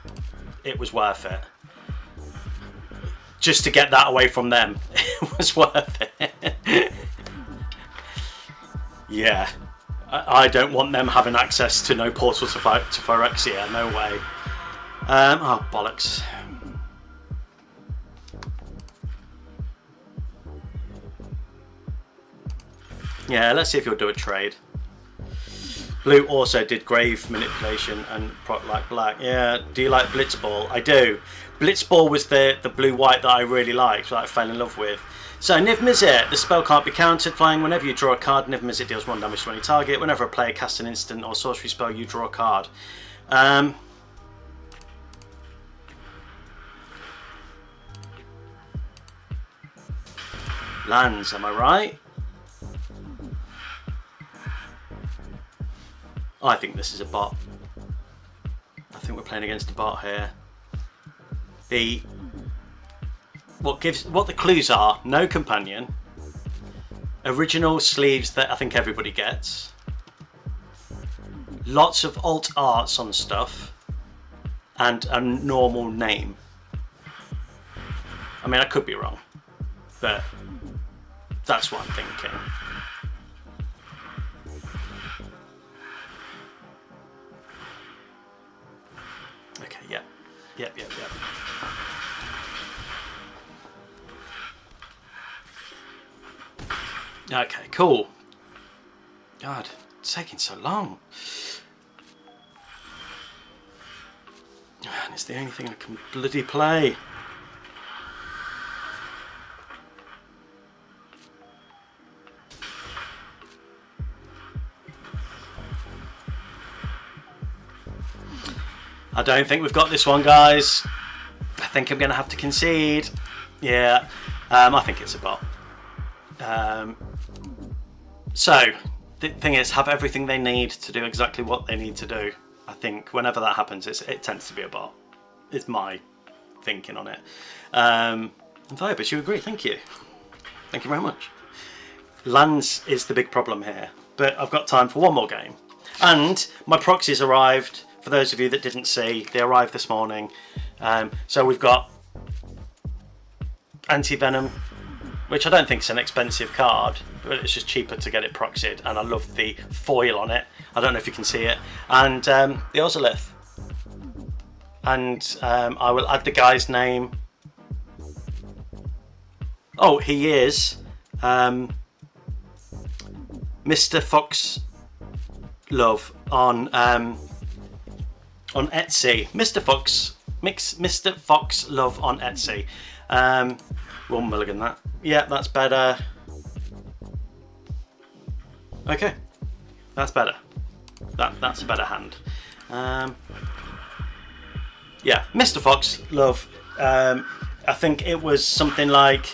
It was worth it. Just to get that away from them, it was worth it. Yeah. I don't want them having access to no portal to Phyrexia. No way. Oh, bollocks. Yeah, let's see if you'll do a trade. Blue also did grave manipulation and proc like black. Yeah, do you like Blitzball? I do. Blitzball was the blue-white that I really liked, that I fell in love with. So, Niv Mizzet, the spell can't be countered. Flying, whenever you draw a card, Niv Mizzet deals 1 damage to any target. Whenever a player casts an instant or sorcery spell, you draw a card. Lands, am I right? I think this is a bot. I think we're playing against a bot here. What the clues are: no companion, original sleeves that I think everybody gets, lots of alt arts on stuff, and a normal name. I mean, I could be wrong, but that's what I'm thinking. Okay, yep. Okay, cool. God, it's taking so long. And it's the only thing I can bloody play. I don't think we've got this one, guys. I think I'm going to have to concede. Yeah, I think it's a bot. So, the thing is, have everything they need to do exactly what they need to do. I think whenever that happens, it tends to be a bot. It's my thinking on it. And Viabus, you agree? Thank you. Thank you very much. Lands is the big problem here, but I've got time for one more game. And my proxies arrived. For those of you that didn't see, they arrived this morning. So we've got Anti-Venom, which I don't think is an expensive card, but it's just cheaper to get it proxied, and I love the foil on it. I don't know if you can see it. And the Ozolith. And I will add the guy's name. Oh, he is Mr. Fox Love on Etsy. Mr. Fox Love on Etsy. One mulligan that. Yeah, that's better. Okay, that's better. That's a better hand. Yeah, Mr. Fox Love. I think it was something like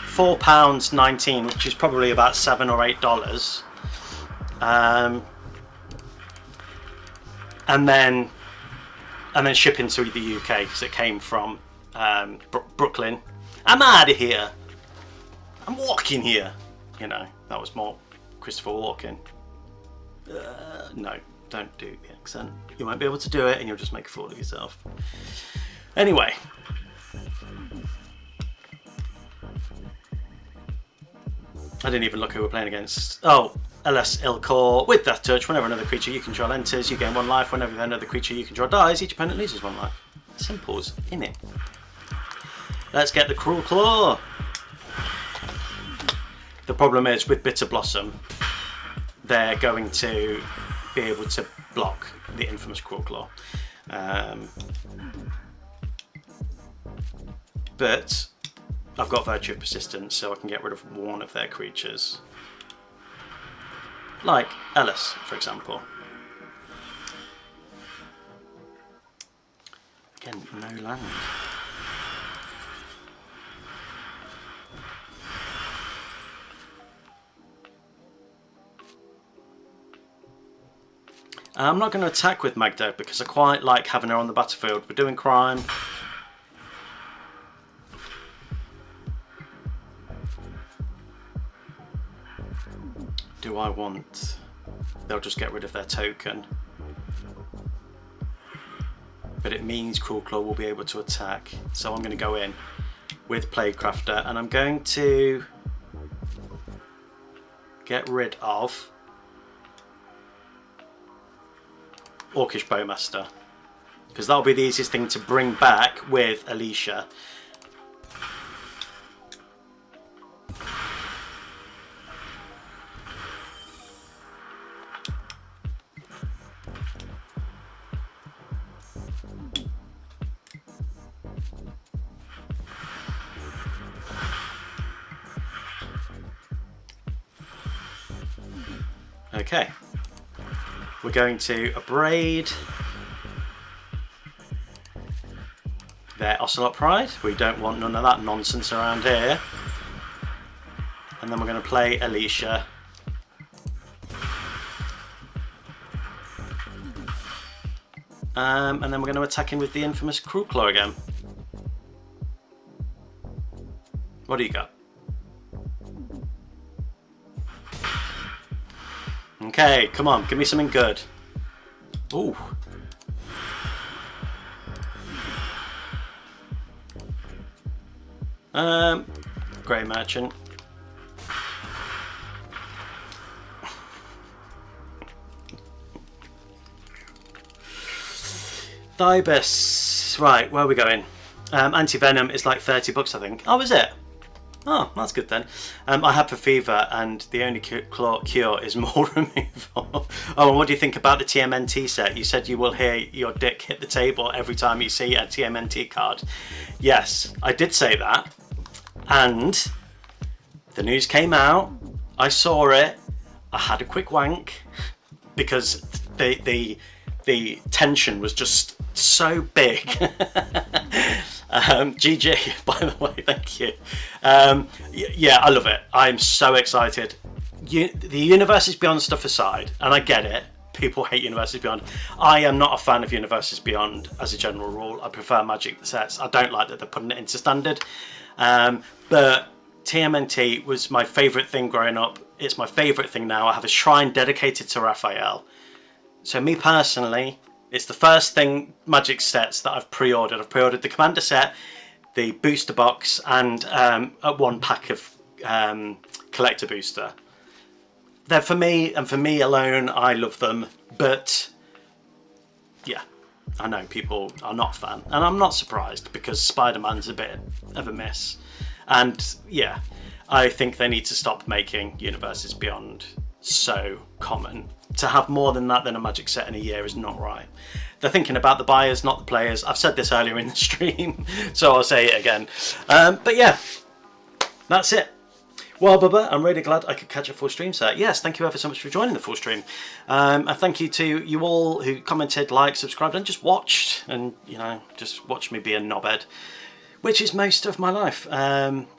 £4.19, which is probably about $7 or $8. And then shipping to the UK because it came from Brooklyn. I'm out of here. I'm walking here. You know, that was more Christopher Walken. No, don't do the accent. You won't be able to do it and you'll just make a fool of yourself. Anyway. I didn't even look who we're playing against. Oh, LS Ilkor. With Death Touch, whenever another creature you control enters, you gain 1 life. Whenever another creature you control dies, each opponent loses 1 life. Simples, innit? Let's get the Cruelclaw. The problem is with Bitter Blossom, they're going to be able to block the Infamous Cruelclaw. But I've got Virtue of Persistence, so I can get rid of one of their creatures. Like Ellis, for example. Again, no land. I'm not going to attack with Magda because I quite like having her on the battlefield. We're doing crime. Do I want... They'll just get rid of their token. But it means Cruelclaw will be able to attack. So I'm going to go in with Plaguecrafter and I'm going to get rid of Orcish Bowmaster, because that'll be the easiest thing to bring back with Alicia. Okay, we're going to abrade their Ocelot Pride. We don't want none of that nonsense around here. And then we're going to play Alicia. And then we're going to attack him with the Infamous Cruelclaw again. What do you got? Okay, come on, give me something good. Ooh. Grey Merchant. Thibus. Right, where are we going? Anti-Venom is like 30 bucks, I think. Oh, is it? Oh, that's good then. I have for fever and the only cure is more removal. Oh, and what do you think about the TMNT set? You said you will hear your dick hit the table every time you see a TMNT card. Yes, I did say that. And the news came out. I saw it. I had a quick wank because the tension was just so big. GG, by the way, thank you. Yeah, I love it. I'm so excited. The Universes Beyond stuff aside, and I get it, people hate Universes Beyond. I am not a fan of Universes Beyond as a general rule. I prefer Magic sets. I don't like that they're putting it into standard. But TMNT was my favourite thing growing up. It's my favourite thing now. I have a shrine dedicated to Raphael. So me personally, it's the first thing Magic sets that I've pre-ordered. I've pre-ordered the Commander set, the booster box, and one pack of collector booster. They're for me, and for me alone. I love them, but yeah, I know people are not a fan, and I'm not surprised because Spider-Man's a bit of a miss. And yeah, I think they need to stop making Universes Beyond so common. To have more than that than a Magic set in a year is not right. They're thinking about the buyers, not the players. I've said this earlier in the stream, so I'll say it again. But yeah, that's it. Well, Bubba, I'm really glad I could catch a full stream set. Yes, thank you ever so much for joining the full stream. And thank you to you all who commented, liked, subscribed, and just watched. And, you know, just watched me be a knobhead, which is most of my life.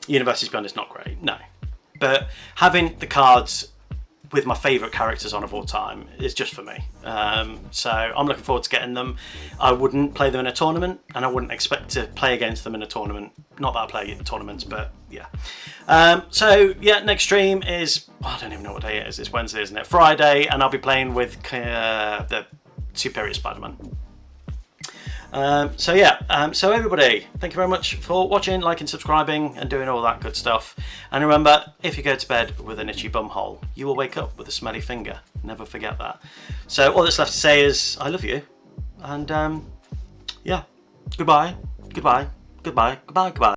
Universes Beyond is not great, no. But having the cards with my favourite characters on of all time is just for me. So I'm looking forward to getting them. I wouldn't play them in a tournament, and I wouldn't expect to play against them in a tournament. Not that I play in tournaments, but yeah. So yeah, next stream is, I don't even know what day it is. It's Wednesday, isn't it? Friday, and I'll be playing with the Superior Spider-Man. So yeah, so everybody, thank you very much for watching, liking, subscribing, and doing all that good stuff. And remember, if you go to bed with an itchy bum hole, you will wake up with a smelly finger. Never forget that. So all that's left to say is, I love you. And yeah, goodbye, goodbye, goodbye, goodbye, goodbye.